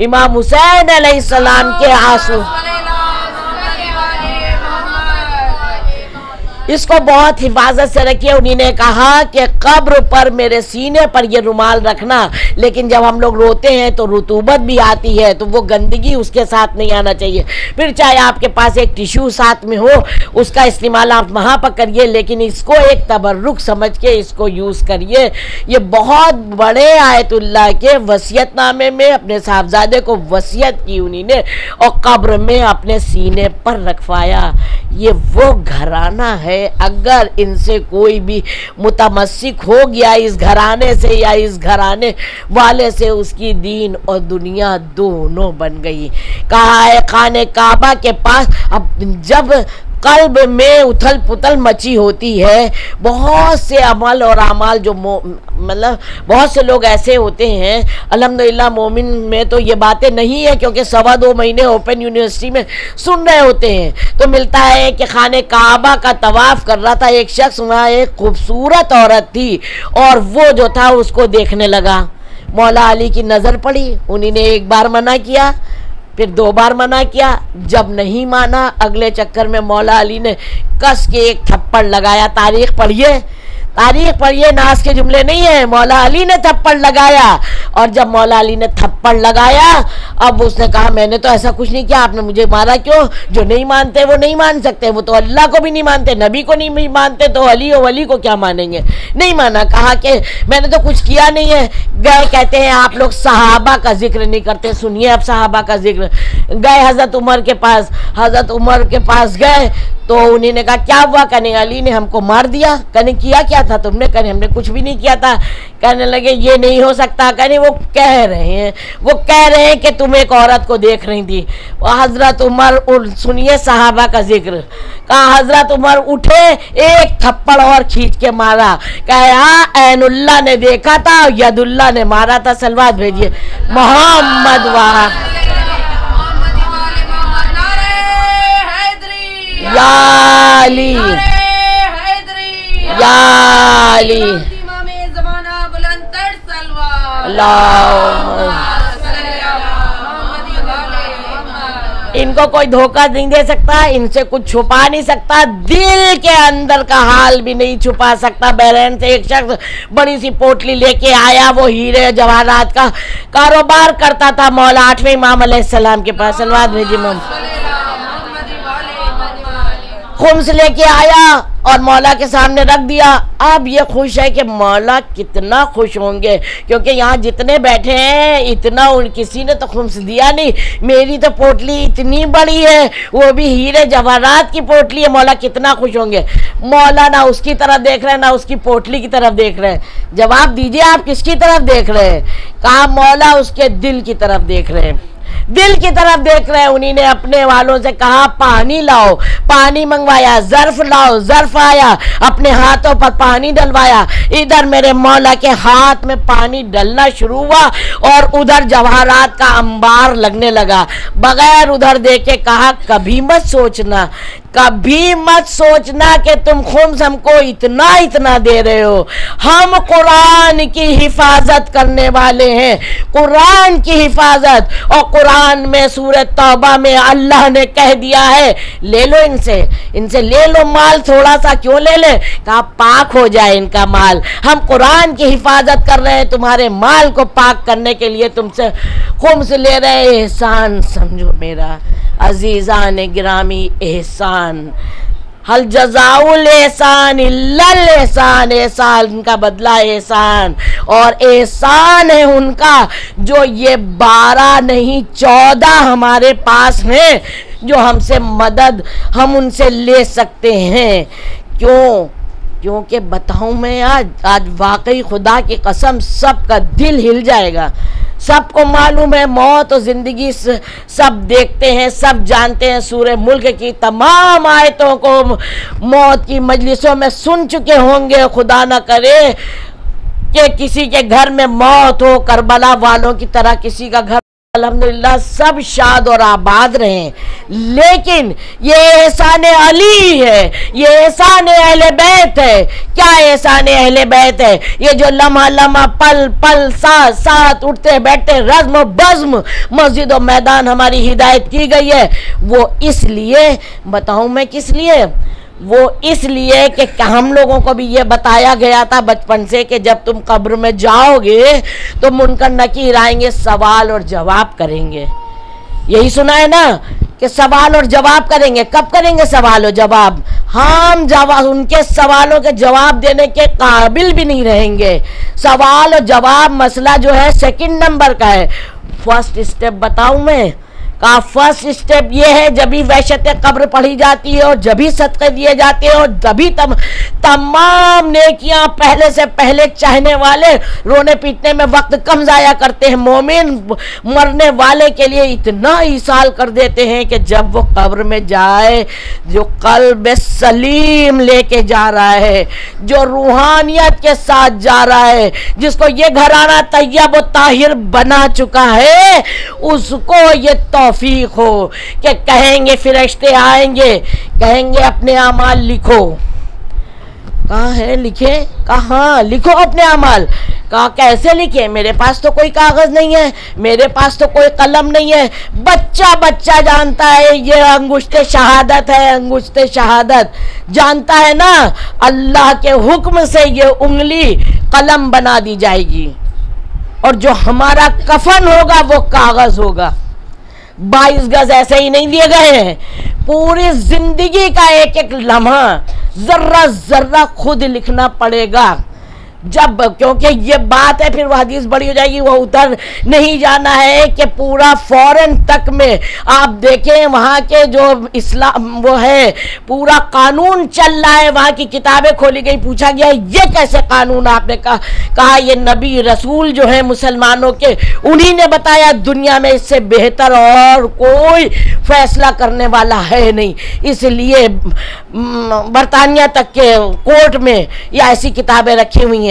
امام حسین علیہ السلام کے آنسو، اس کو بہت حفاظت سے رکھیے۔ انہی نے کہا کہ قبر پر میرے سینے پر یہ رومال رکھنا، لیکن جب ہم لوگ روتے ہیں تو رطوبت بھی آتی ہے، تو وہ گندگی اس کے ساتھ نہیں آنا چاہیے۔ پھر چاہے آپ کے پاس ایک ٹیشو ساتھ میں ہو، اس کا استعمال آپ وہاں پر کریے، لیکن اس کو ایک تبرک سمجھ کے اس کو یوز کریے۔ یہ بہت بڑے آیت اللہ کے وصیت نامے میں اپنے صاحبزادے کو وصیت کی انہی نے، اور قبر میں اپنے سینے پر رکھوایا۔ یہ وہ گھرانہ ہے، اگر ان سے کوئی بھی متمسک ہو گیا اس گھرانے سے یا اس گھرانے والے سے، اس کی دین اور دنیا دونوں بن گئی۔ کہا ہے خانہ کعبہ کے پاس، اب جب قلب میں اتھل پتل مچی ہوتی ہے، بہت سے عمل اور اعمال جو مطلب بہت سے لوگ ایسے ہوتے ہیں، الحمدللہ مومن میں تو یہ باتیں نہیں ہیں کیونکہ 2.25 مہینے اوپن یونیورسٹی میں سن رہے ہوتے ہیں۔ تو ملتا ہے کہ خانہ کعبہ کا طواف کر رہا تھا ایک شخص، وہاں ایک خوبصورت عورت تھی اور وہ جو تھا اس کو دیکھنے لگا۔ مولا علی کی نظر پڑی، انہی نے ایک بار منع کیا، پھر 2 بار منع کیا، جب نہیں مانا اگلے چکر میں مولا علی نے کس کے ایک تھپڑ لگایا۔ تاریخ پڑھیے، ناز کے جملے نہیں ہیں، مولا علی نے تھپڑ لگایا۔ اور جب مولا علی نے تھپڑ لگایا، اب اس نے کہا میں نے تو ایسا کچھ نہیں کیا، آپ نے مجھے مارا کیوں؟ جو نہیں مانتے وہ نہیں مان سکتے، وہ تو اللہ کو بھی نہیں مانتے، نبی کو نہیں مانتے، تو علی و ولی کو کیا مانیں گے؟ نہیں مانا، کہا کہ میں نے تو کچھ کیا نہیں ہے۔ گئے، کہتے ہیں آپ لوگ صحابہ کا ذکر نہیں کرتے، سنیے اب صحابہ کا ذکر۔ گئے حضرت عمر کے پاس گئے تو انہی نے کہا کیا ہوا؟ کہنے علی نے ہم کو مار دیا۔ کہنے کیا تھا تم نے؟ کہنے ہم نے کچھ بھی نہیں کیا تھا۔ کہنے لگے یہ نہیں ہو سکتا۔ کہنے وہ کہہ رہے ہیں کہ تم ایک عورت کو دیکھ رہی تھی۔ حضرت عمر، سنیے صحابہ کا ذکر، کہا حضرت عمر اٹھے، ایک تھپڑ اور کھینچ کے مارا، کہا عین اللہ نے دیکھا تھا، ید اللہ نے مارا تھا۔ صلوات بھیجیے محمد وہاں یا علی یا علی ان کو کوئی دھوکہ نہیں دے سکتا، ان سے کچھ چھپا نہیں سکتا، دل کے اندر کا حال بھی نہیں چھپا سکتا۔ بحرین سے ایک شخص بڑی سی پوٹلی لے کے آیا، وہ ہیرے جواہرات کا کاروبار کرتا تھا، مولا 8ویں امام علیہ السلام کے پاس۔ صلوات بھیجیے خمس لے کے آیا اور مولا کے سامنے رکھ دیا۔ اب یہ خوش ہے کہ مولا کتنا خوش ہوں گے، کیونکہ یہاں جتنے بیٹھے ہیں اتنا کسی نے تو خمس دیا نہیں، میری تو پوٹلی اتنی بڑی ہے، وہ بھی ہیرے جواہرات کی پوٹلی ہے، مولا کتنا خوش ہوں گے۔ مولا نہ اس کی طرف دیکھ رہے ہیں نہ اس کی پوٹلی کی طرف دیکھ رہے ہیں۔ جواب دیجئے آپ کس کی طرف دیکھ رہے ہیں؟ کہا مولا اس کے دل کی طرف دیکھ رہے ہیں، دل کی طرف دیکھ رہے ہیں۔ انہی نے اپنے والوں سے کہا پانی لاؤ، پانی منگوایا، ظرف لاؤ، ظرف آیا، اپنے ہاتھوں پر پانی ڈلوایا۔ ادھر میرے مولا کے ہاتھ میں پانی ڈلنا شروع ہوا اور ادھر جواہرات کا انبار لگنے لگا۔ بغیر ادھر دیکھے کہا کبھی مت سوچنا کبھی مت سوچنا کہ تم خمس ہم کو اتنا دے رہے ہو. ہم قرآن کی حفاظت کرنے والے ہیں, قرآن کی حفاظت. اور قرآن میں سورہ توبہ میں اللہ نے کہہ دیا ہے لے لو ان سے لے لو مال, تھوڑا سا کیوں لے لیں, کہا پاک ہو جائے ان کا مال. ہم قرآن کی حفاظت کر رہے ہیں, تمہارے مال کو پاک کرنے کے لیے تم سے خمس لے رہے ہیں. احسان سمجھو میرا عزیزان گرامی, احسان. حل جزاء الاحسان الا الاحسان, احسان کا بدلہ احسان. اور احسان ہے ان کا جو یہ 12 نہیں 14 ہمارے پاس ہیں جو ہم سے مدد ہم ان سے لے سکتے ہیں. کیونکہ بتاؤں میں آج واقعی خدا کی قسم سب کا دل ہل جائے گا. سب کو معلوم ہے موت اور زندگی سب دیکھتے ہیں, سب جانتے ہیں. سورہ ملک کی تمام آیتوں کو موت کی مجلسوں میں سن چکے ہوں گے. خدا نہ کرے کہ کسی کے گھر میں موت ہو, کربلا والوں کی طرح کسی کا گھر. الحمدللہ سب شاد اور آباد رہیں. لیکن یہ احسان علی ہے, یہ احسان اہل بیت ہے. کیا احسان اہل بیت ہے؟ یہ جو لمحہ لمحہ پل پل ساتھ ساتھ اٹھتے بیٹھتے رزم و بزم مسجد و میدان ہماری ہدایت کی گئی ہے. وہ اس لیے بتاؤں میں کس لیے, وہ اس لیے کہ ہم لوگوں کو بھی یہ بتایا گیا تھا بچپن سے کہ جب تم قبر میں جاؤ گے تو منکر نکیر آئیں گے, سوال اور جواب کریں گے. یہی سنا ہے نا کہ سوال اور جواب کریں گے. کب کریں گے سوال و جواب؟ ہم ان کے سوالوں کے جواب دینے کے قابل بھی نہیں رہیں گے. سوال اور جواب مسئلہ جو ہے 2 نمبر کا ہے. فرسٹ اسٹیپ بتاؤں میں, کا فرسٹ اسٹیپ یہ ہے جبھی وحشت قبر پڑھی جاتی ہے اور جبھی صدقے دیے جاتے ہیں اور جبھی تمام نیکیاں پہلے سے پہلے چاہنے والے رونے پیٹنے میں وقت کم ضائع کرتے ہیں. مومن مرنے والے کے لیے اتنا ایصال کر دیتے ہیں کہ جب وہ قبر میں جائے, جو قلب سلیم لے کے جا رہا ہے, جو روحانیت کے ساتھ جا رہا ہے, جس کو یہ گھرانہ طیب و طاہر بنا چکا ہے, اس کو یہ توفیق ہو کہ کہیں گے فرشتے آئیں گے, کہیں گے اپنے اعمال لکھو. کہاں ہے لکھے؟ کہاں لکھو اپنے اعمال. کہا کیسے لکھے؟ میرے پاس تو کوئی کاغذ نہیں ہے, میرے پاس تو کوئی قلم نہیں ہے. بچہ جانتا ہے یہ انگشت شہادت ہے, انگشت شہادت جانتا ہے نا. اللہ کے حکم سے یہ انگلی قلم بنا دی جائے گی اور جو ہمارا کفن ہوگا وہ کاغذ ہوگا. 22 گز ایسے ہی نہیں دیے گئے ہیں, پوری زندگی کا ایک ایک لمحہ ذرہ ذرہ خود لکھنا پڑے گا. جب کیونکہ یہ بات ہے پھر وہ حدیث بڑی ہو جائے گی, وہ ادھر نہیں جانا ہے کہ پورا فورن تک میں آپ دیکھیں وہاں کے جو اسلام وہ ہے پورا قانون چل رہا ہے, وہاں کی کتابیں کھولی گئی, پوچھا گیا یہ کیسے قانون؟ آپ نے کہا یہ نبی رسول جو ہیں مسلمانوں کے انہی نے بتایا, دنیا میں اس سے بہتر اور کوئی فیصلہ کرنے والا ہے نہیں. اس لیے برطانیہ تک کے کورٹ میں یہ ایسی کتابیں رکھی ہوئی ہیں.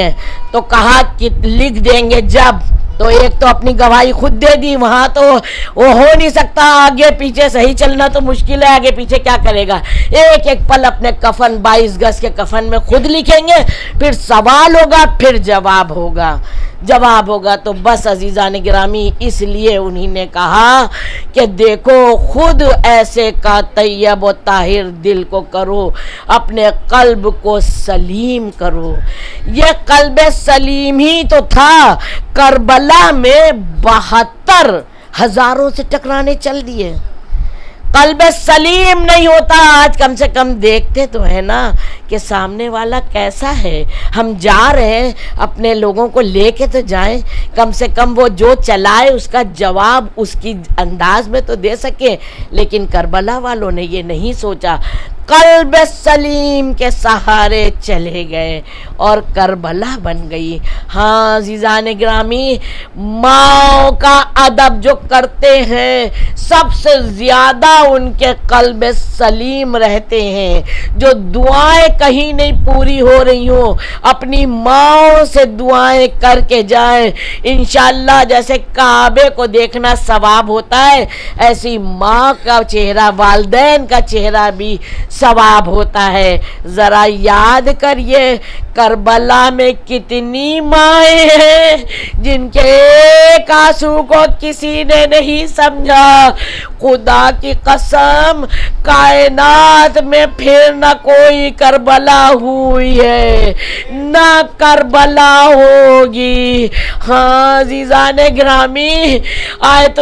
تو کہا کہ لکھ دیں گے جب, تو ایک تو اپنی گواہی خود دے دی, وہاں تو وہ ہو نہیں سکتا, آگے پیچھے صحیح چلنا تو مشکل ہے, آگے پیچھے کیا کرے گا. ایک ایک پل اپنے کفن 22 گز کے کفن میں خود لکھیں گے, پھر سوال ہوگا, پھر جواب ہوگا. تو بس عزیزان گرامی اس لیے انہی نے کہا کہ دیکھو خود ایسے کا طیب و طاہر دل کو کرو, اپنے قلب کو سلیم کرو. یہ قلب سلیم ہی تو تھا کربلا میں 72 ہزاروں سے ٹکرانے چل دیے. قلب سلیم نہیں ہوتا. آج کم سے کم دیکھتے تو ہے نا کہ سامنے والا کیسا ہے. ہم جا رہے ہیں, اپنے لوگوں کو لے کے تو جائیں, کم سے کم وہ جو چلائے اس کا جواب اس کی انداز میں تو دے سکے. لیکن کربلا والوں نے یہ نہیں سوچا. قلب سلیم کے سہارے چلے گئے اور کربلا بن گئی۔ ہاں عزیزان گرامی، ماں کا ادب جو کرتے ہیں سب سے زیادہ ان کے قلب سلیم رہتے ہیں۔ جو دعائیں کہیں نہیں پوری ہو رہی ہوں، اپنی ماں سے دعائیں کر کے جائیں، انشاءاللہ جیسے کعبے کو دیکھنا ثواب ہوتا ہے، ایسی ماں کا چہرہ، والدین کا چہرہ بھی ثواب ہوتا ہے۔ ذرا یاد کریے کربلا میں کتنی مائیں ہیں جن کے ایک آنسو کو کسی نے نہیں سمجھا۔ خدا کی قسم کائنات میں پھر نہ کوئی کربلا ہوئی ہے نہ کربلا ہوگی۔ ہاں عزیزان گرامی، آیت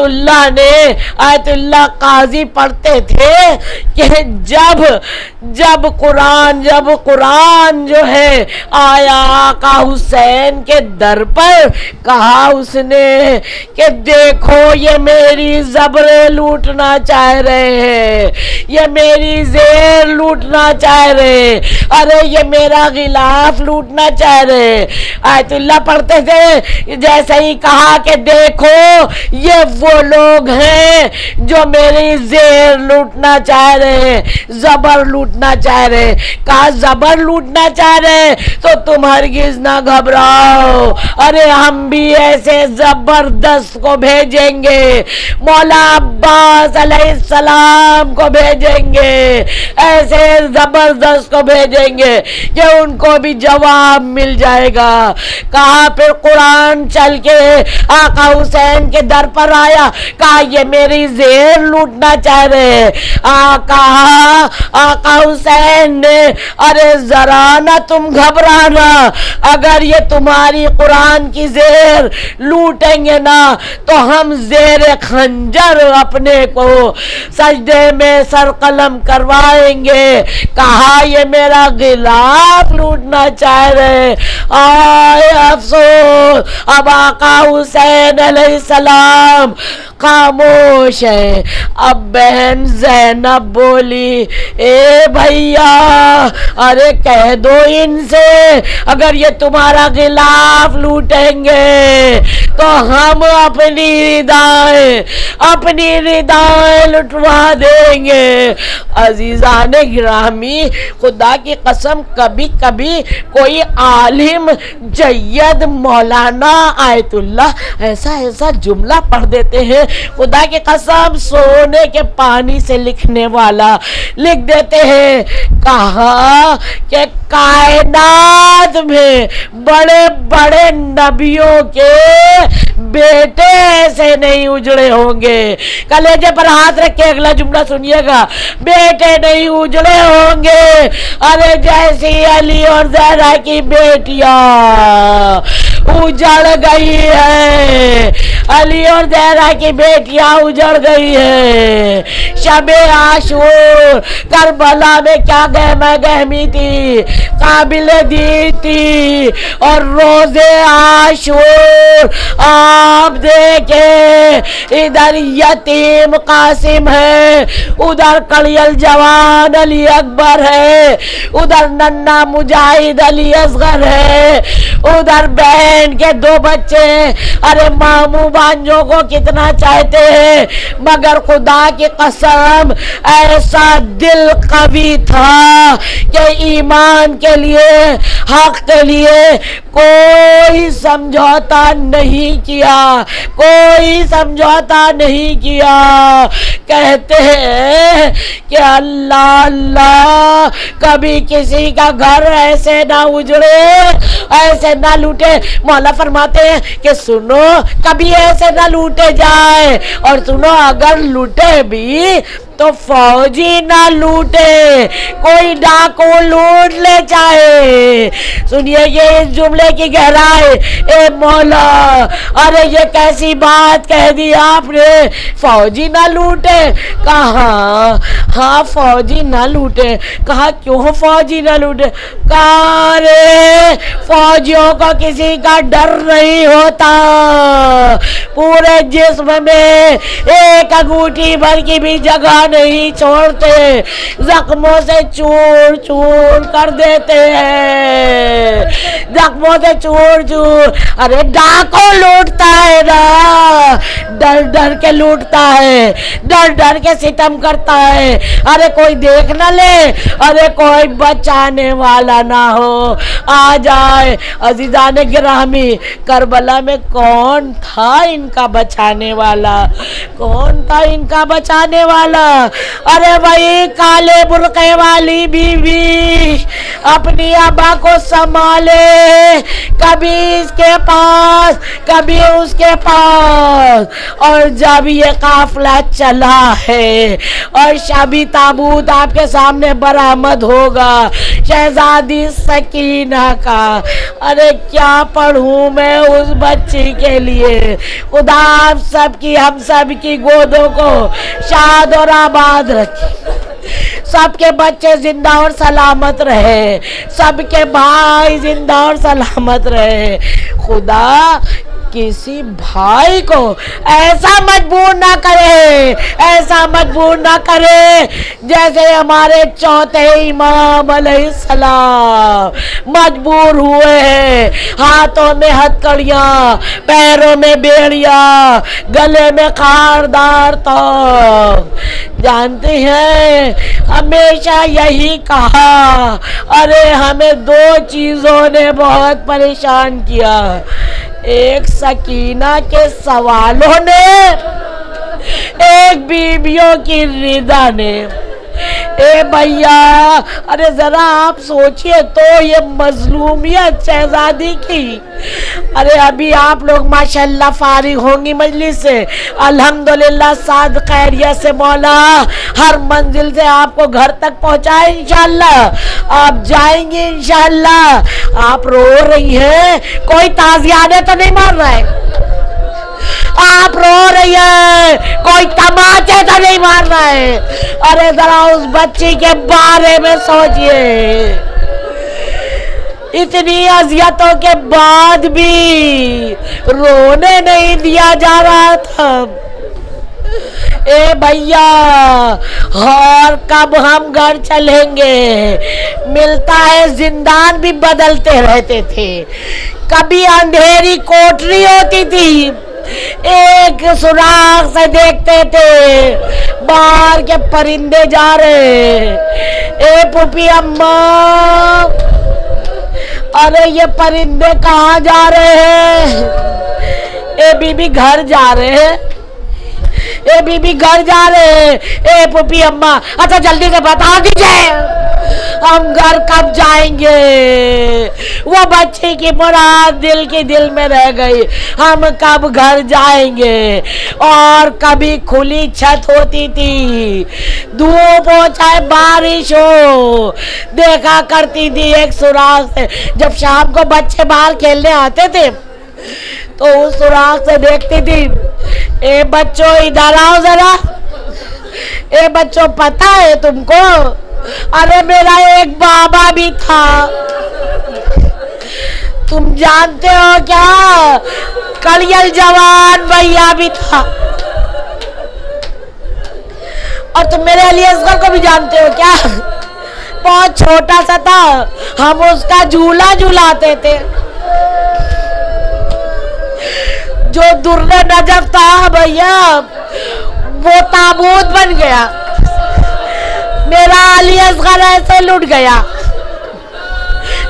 اللہ قاضی پڑھتے تھے کہ جب قرآن جو ہے آیا آقا حسین کے در پر، کہا اس نے کہ دیکھو یہ میری زبریں لوٹنا چاہ رہے ہیں، یہ میری زیر لوٹنا چاہ رہے ہیں، ارے یہ میرا غلاف لوٹنا چاہ رہے ہیں۔ آیت اللہ پڑھتے تھے، جیسے ہی کہا کہ دیکھو یہ وہ لوگ ہیں جو میری زیر لوٹنا چاہ رہے ہیں، زبر لوٹنا چاہ رہے ہیں۔ کہا زبر لوٹنا چاہ رہے ہیں تو تم ہرگز نہ گھبراؤ، ارے ہم بھی ایسے زبردست کو بھیجیں گے، مولا عباس علیہ السلام کو بھیجیں گے، ایسے زبردست کو بھیجیں گے کہ ان کو بھی جواب مل جائے گا۔ کہا پھر قرآن چل کے آقا حسین کے در پر آیا، کہا یہ میری زیر لوٹنا چاہ رہے۔ کہا آقا حسین نے ارے ذرا نہ تم گھبرانا، اگر یہ تمہاری قرآن کی زیر لوٹیں گے نا تو ہم زیر خنجر اپنے کو سجدے میں سر قلم کروائیں گے۔ کہا یہ میرا غلاف لوٹنا چاہ رہے۔ آئے افسوس، اب آقا حسین علیہ السلام خاموش ہے۔ اب بہن زینب بولی، اے بھیا ارے کہہ دو ان سے اگر یہ تمہارا غلاف لوٹیں گے تو ہم اپنی ردائیں لٹوا دیں گے۔ عزیزان گرامی، خدا کی قسم کبھی کبھی کوئی عالم جید مولانا آیت اللہ ایسا جملہ پڑھ دیتے ہیں، خدا کی قسم سونے کے پانی سے لکھنے والا لکھ دیتے ہیں۔ کہا کہ کائنات میں بڑے بڑے نبیوں کے بیٹے ایسے نہیں اجڑے ہوں گے۔ کلیجے پر ہاتھ رکھ کے اگلا جملہ سنیے گا، بیٹے نہیں اجڑے ہوں گے، ارے جیسی علی اور زہرا کی بیٹیاں اجڑ گئی ہے، علی اور زہرا کی بیٹیاں اجڑ گئی ہے۔ شب عاشور کربلا میں کیا گہما گہمی تھی، قابل دید تھی، اور روز عاشور آپ دیکھیں ادھر یتیم قاسم ہے، ادھر کڑیل جوان علی اکبر ہے، ادھر ننھا مجاہد علی اصغر ہے، ادھر بہن کے 2 بچے، ارے ماموں بانجوں کو کتنا چاہتے ہیں، مگر خدا کی قسم ایسا دل قوی تھا کہ ایمان کے لیے، حق کے لیے کوئی سمجھوتا نہیں کیا، کوئی سمجھوتا نہیں کیا۔ کہتے ہیں کہ اللہ کبھی کسی کا گھر ایسے نہ اجڑے، ایسے نہ لوٹے۔ مولا فرماتے ہیں کہ سنو کبھی ایسے نہ لوٹے جائے، اور سنو اگر لوٹے بھی تو فوجی نہ لوٹے، کوئی ڈاکو لوٹ لے چاہے، سنیے یہ اس جملے کی گہرائی، اے مولا ارے یہ کیسی بات کہہ دی آپ نے، فوجی نہ لوٹے؟ کہا ہاں فوجی نہ لوٹے۔ کہا کیوں فوجی نہ لوٹے؟ کہا رے فوجیوں کو کسی کا ڈر نہیں ہوتا، پورے جسم میں ایک انگوٹھی بھر کی بھی جگہ نہیں چھوڑتے، زخموں سے چور چور کر دیتے ہیں، زخموں سے چور چور۔ ارے ڈاکو لوٹتا ہے نا، ڈر ڈر کے لوٹتا ہے، ڈر ڈر کے ستم کرتا ہے، ارے کوئی دیکھ نہ لے، ارے کوئی بچانے والا نہ ہو، آ جائے۔ عزیزان گرامی کربلا میں کون تھا ان کا بچانے والا؟ کون تھا ان کا بچانے والا؟ ارے وہی کالے برقعے والی بیوی اپنی ابا کو سنبھالے، کبھی اس کے پاس کبھی اس کے پاس، اور جب یہ قافلہ چلا ہے اور شبی تابوت آپ کے سامنے برآمد ہوگا شہزادی سکینہ کا، ارے کیا پڑھوں میں اس بچی کے لیے؟ خدا آپ سب کی ہم سب کی گودوں کو شاد اور آباد رکھے، سب کے بچے زندہ اور سلامت رہے، سب کے بھائی زندہ اور سلامت رہے۔ خدا کسی بھائی کو ایسا مجبور نہ کرے، ایسا مجبور نہ کرے جیسے ہمارے چوتھے امام علیہ السلام مجبور ہوئے ہیں، ہاتھوں میں ہتھکڑیاں، پیروں میں بیڑیاں، گلے میں خاردار توق۔ جانتے ہیں ہمیشہ یہی کہا، ارے ہمیں دو چیزوں نے بہت پریشان کیا، ایک سکینہ کے سوالوں نے، ایک بیویوں کی رضا نے۔ اے بھیا ارے ذرا آپ سوچئے تو یہ مظلومیت شہزادی کی، ارے ابھی آپ لوگ ماشاءاللہ فارغ ہوں گی مجلس سے، الحمدللہ سعد خیریت سے مولا ہر منزل سے آپ کو گھر تک پہنچائے انشاءاللہ، آپ جائیں گے انشاءاللہ۔ آپ رو رہی ہیں، کوئی تازیانے تو نہیں مار رہا ہے؟ آپ رو رہی ہے، کوئی تماچے تو نہیں مار رہا ہے؟ ارے ذرا اس بچی کے بارے میں سوچئے، اتنی اذیتوں کے بعد بھی رونے نہیں دیا جا رہا تھا۔ اے بھیا اور کب ہم گھر چلیں گے؟ ملتا ہے زندان بھی بدلتے رہتے تھے، کبھی اندھیری کوٹری ہوتی تھی، ایک سوراخ سے دیکھتے تھے باہر کے پرندے جا رہے، اے پھوپھی اماں ارے یہ پرندے کہاں جا رہے ہیں؟ اے بی بی گھر جا رہے ہیں، اے بی بی گھر جا رہے ہیں، اے پھوپھی اماں اچھا جلدی سے بتا دیجئے ہم گھر کب جائیں گے؟ وہ بچے کی مراد دل کی دل میں رہ گئی، ہم کب گھر جائیں گے؟ اور کبھی کھلی چھت ہوتی تھی، دھوپ ہو چاہے بارش ہو، دیکھا کرتی تھی ایک سوراخ سے، جب شام کو بچے باہر کھیلنے آتے تھے تو اس سوراخ سے دیکھتی تھی، اے بچوں ادھر آؤ ذرا، اے بچوں پتہ ہے تم کو ارے میرا ایک بابا بھی تھا، تم جانتے ہو کیا کڑیل جوان بھیا بھی تھا، اور تم میرے علی اصغر کو بھی جانتے ہو کیا، بہت چھوٹا سا تھا، ہم اس کا جھولا جھولاتے تھے، جو در نجف تھا بھیا وہ تابوت بن گیا، میرا علی اصغر ایسے لٹ گیا،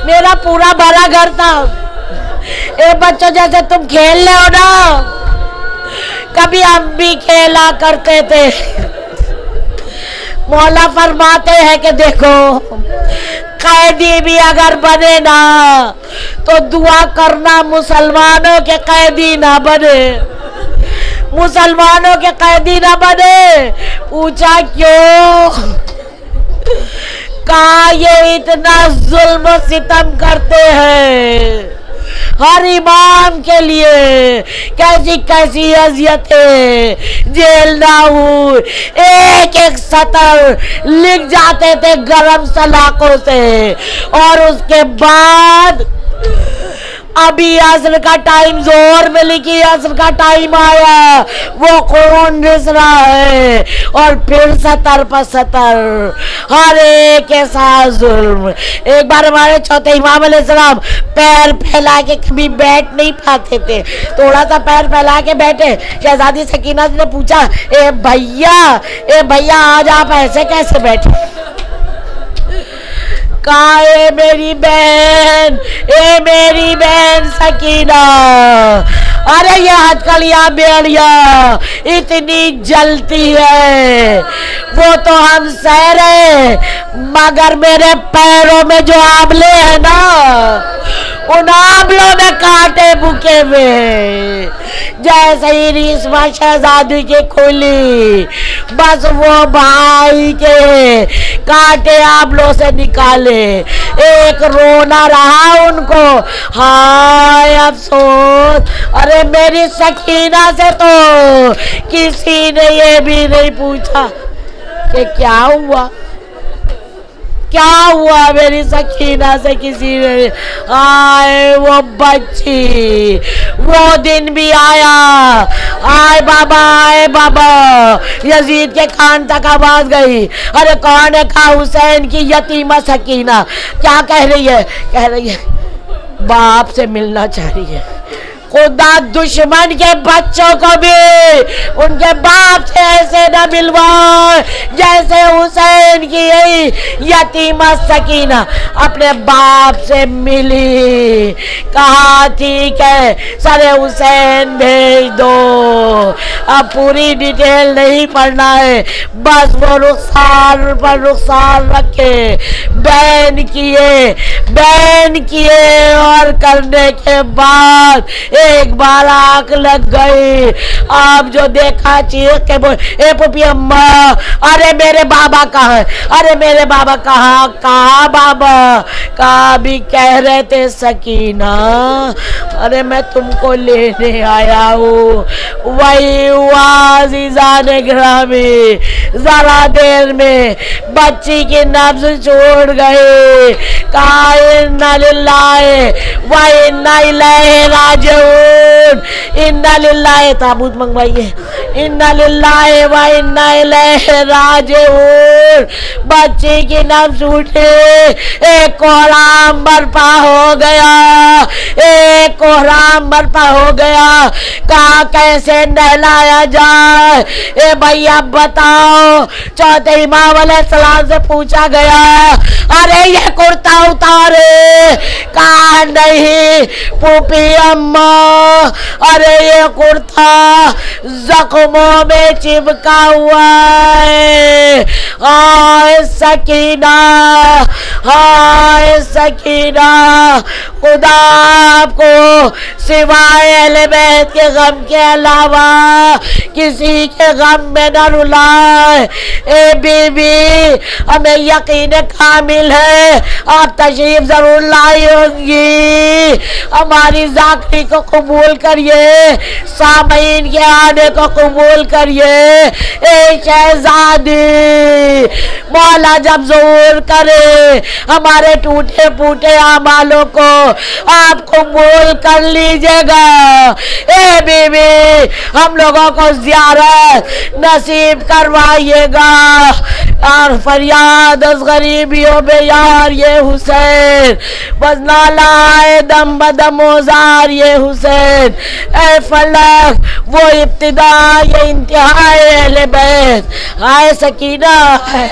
میرا پورا بھرا گھر تھا۔ اے بچوں جیسے تم کھیل لے ہو نا، کبھی ہم بھی کھیلا کرتے تھے۔ مولا فرماتے ہیں کہ دیکھو قیدی بھی اگر بنے نا تو دعا کرنا مسلمانوں کے قیدی نہ بنے، مسلمانوں کے قیدی نہ بنے۔ پوچھا کیوں؟ کہاں یہ اتنا ظلم و ستم کرتے ہیں ہر امام کے لیے، کیسی کیسی اذیتیں، جیل نہ ہو، ایک ایک سطر لکھ جاتے تھے گرم سلاخوں سے، اور اس کے بعد ابھی عصر کا ٹائم، زہر میں لکھی عصر کا ٹائم آیا، وہ خون رس رہا ہے، اور پھر سطر پر سطر ہر ایک کے ساتھ ظلم۔ ایک بار ہمارے چوتھے امام علیہ السلام پیر پھیلا کے کبھی بیٹھ نہیں پاتے تھے، تھوڑا سا پیر پھیلا کے بیٹھے، شہزادی سکینہ نے پوچھا اے بھیا آج آپ ایسے کیسے بیٹھے؟ کہاں اے میری بہن سکینہ، ارے یہ ہتھکڑیاں بیڑیاں اتنی جلتی ہے، وہ تو ہم سہ رہے، مگر میرے پیروں میں جو آبلے ہیں نا، ان آبلوں میں کانٹے بکے ہوئے، جیسے ہی ریشما شہزادی کی کھلی، بس وہ بھائی کے کانٹے آبلوں سے نکالے، ایک رونا رہا ان کو، ہائے افسوس، ارے میری سکینہ سے تو کسی نے یہ بھی نہیں پوچھا کہ کیا ہوا میری سکینہ سے کسی نے، آئے وہ بچی، وہ دن بھی آیا، آئے بابا، یزید کے کان تک آواز گئی، ارے کون ہے؟ کہا حسین کی یتیمہ سکینہ، کیا کہہ رہی ہے؟ باپ سے ملنا چاہ رہی ہے، خدا دشمن کے بچوں کو بھی ان کے باپ سے ایسے نہ ملوائے جیسے حسین کی یہی یتیمہ سکینہ اپنے باپ سے ملی، کہا ٹھیک ہے سر حسین بھیج دو، اب پوری ڈیٹیل نہیں پڑھنا ہے، بس وہ رخسار پر رخسار رکھے، بین کیے اور کرنے کے بعد ایک بار آنکھ لگ گئی، آپ جو دیکھا چیخ کے بول، اے پوپی اماں، ارے میرے بابا کہاں ہے؟ ارے میرے بابا کہاں بابا؟ کہا بھی کہہ رہے تھے سکینہ، ارے میں تم کو لینے آیا ہوں، وہی ہوا عزیزان گرامی، ذرا دیر میں بچی کی نبض چھوڑ گئی، کہا انا للہ و انا الیہ راجعون، انا للہ، تابوت منگوائیے، انا للہ و انا الیہ راجعون، بچی کی نبض اٹھے، ایک کوہرام برپا ہو گیا، کہا کیسے نہلایا جائے؟ اے بھیا بتاؤ، چوتھے امام علیہ السلام سے پوچھا گیا، ارے یہ کرتا اتارے؟ کہا نہیں پوپی اماں، ارے یہ کرتا زخموں میں چپکا ہوا ہے، ہائے سکینہ، خدا آپ کو سوائے اہل بیت کے غم کے علاوہ کسی کے غم میں نہ رلائے، اے بی بی ہمیں یقین کامل ہے آپ تشریف ضرور لائی ہوں گی، ہماری ذاکری کو قبول کریے، سامعین کے آنے کو قبول کریے، اے شہزادی مولا جب ظہور کرے ہمارے ٹوٹے پھوٹے اعمالوں کو آپ قبول کر لیجئے گا، اے بی بی ہم لوگوں کو زیارت نصیب کروائیے گا، اور فریاد از غریبیوں بے یار یہ حسین، بس نالائے دم بدم اوزار یہ حسین، اے فلک وہ ابتدا یہ انتہائے اہل بیت، آئے سکینہ ہے۔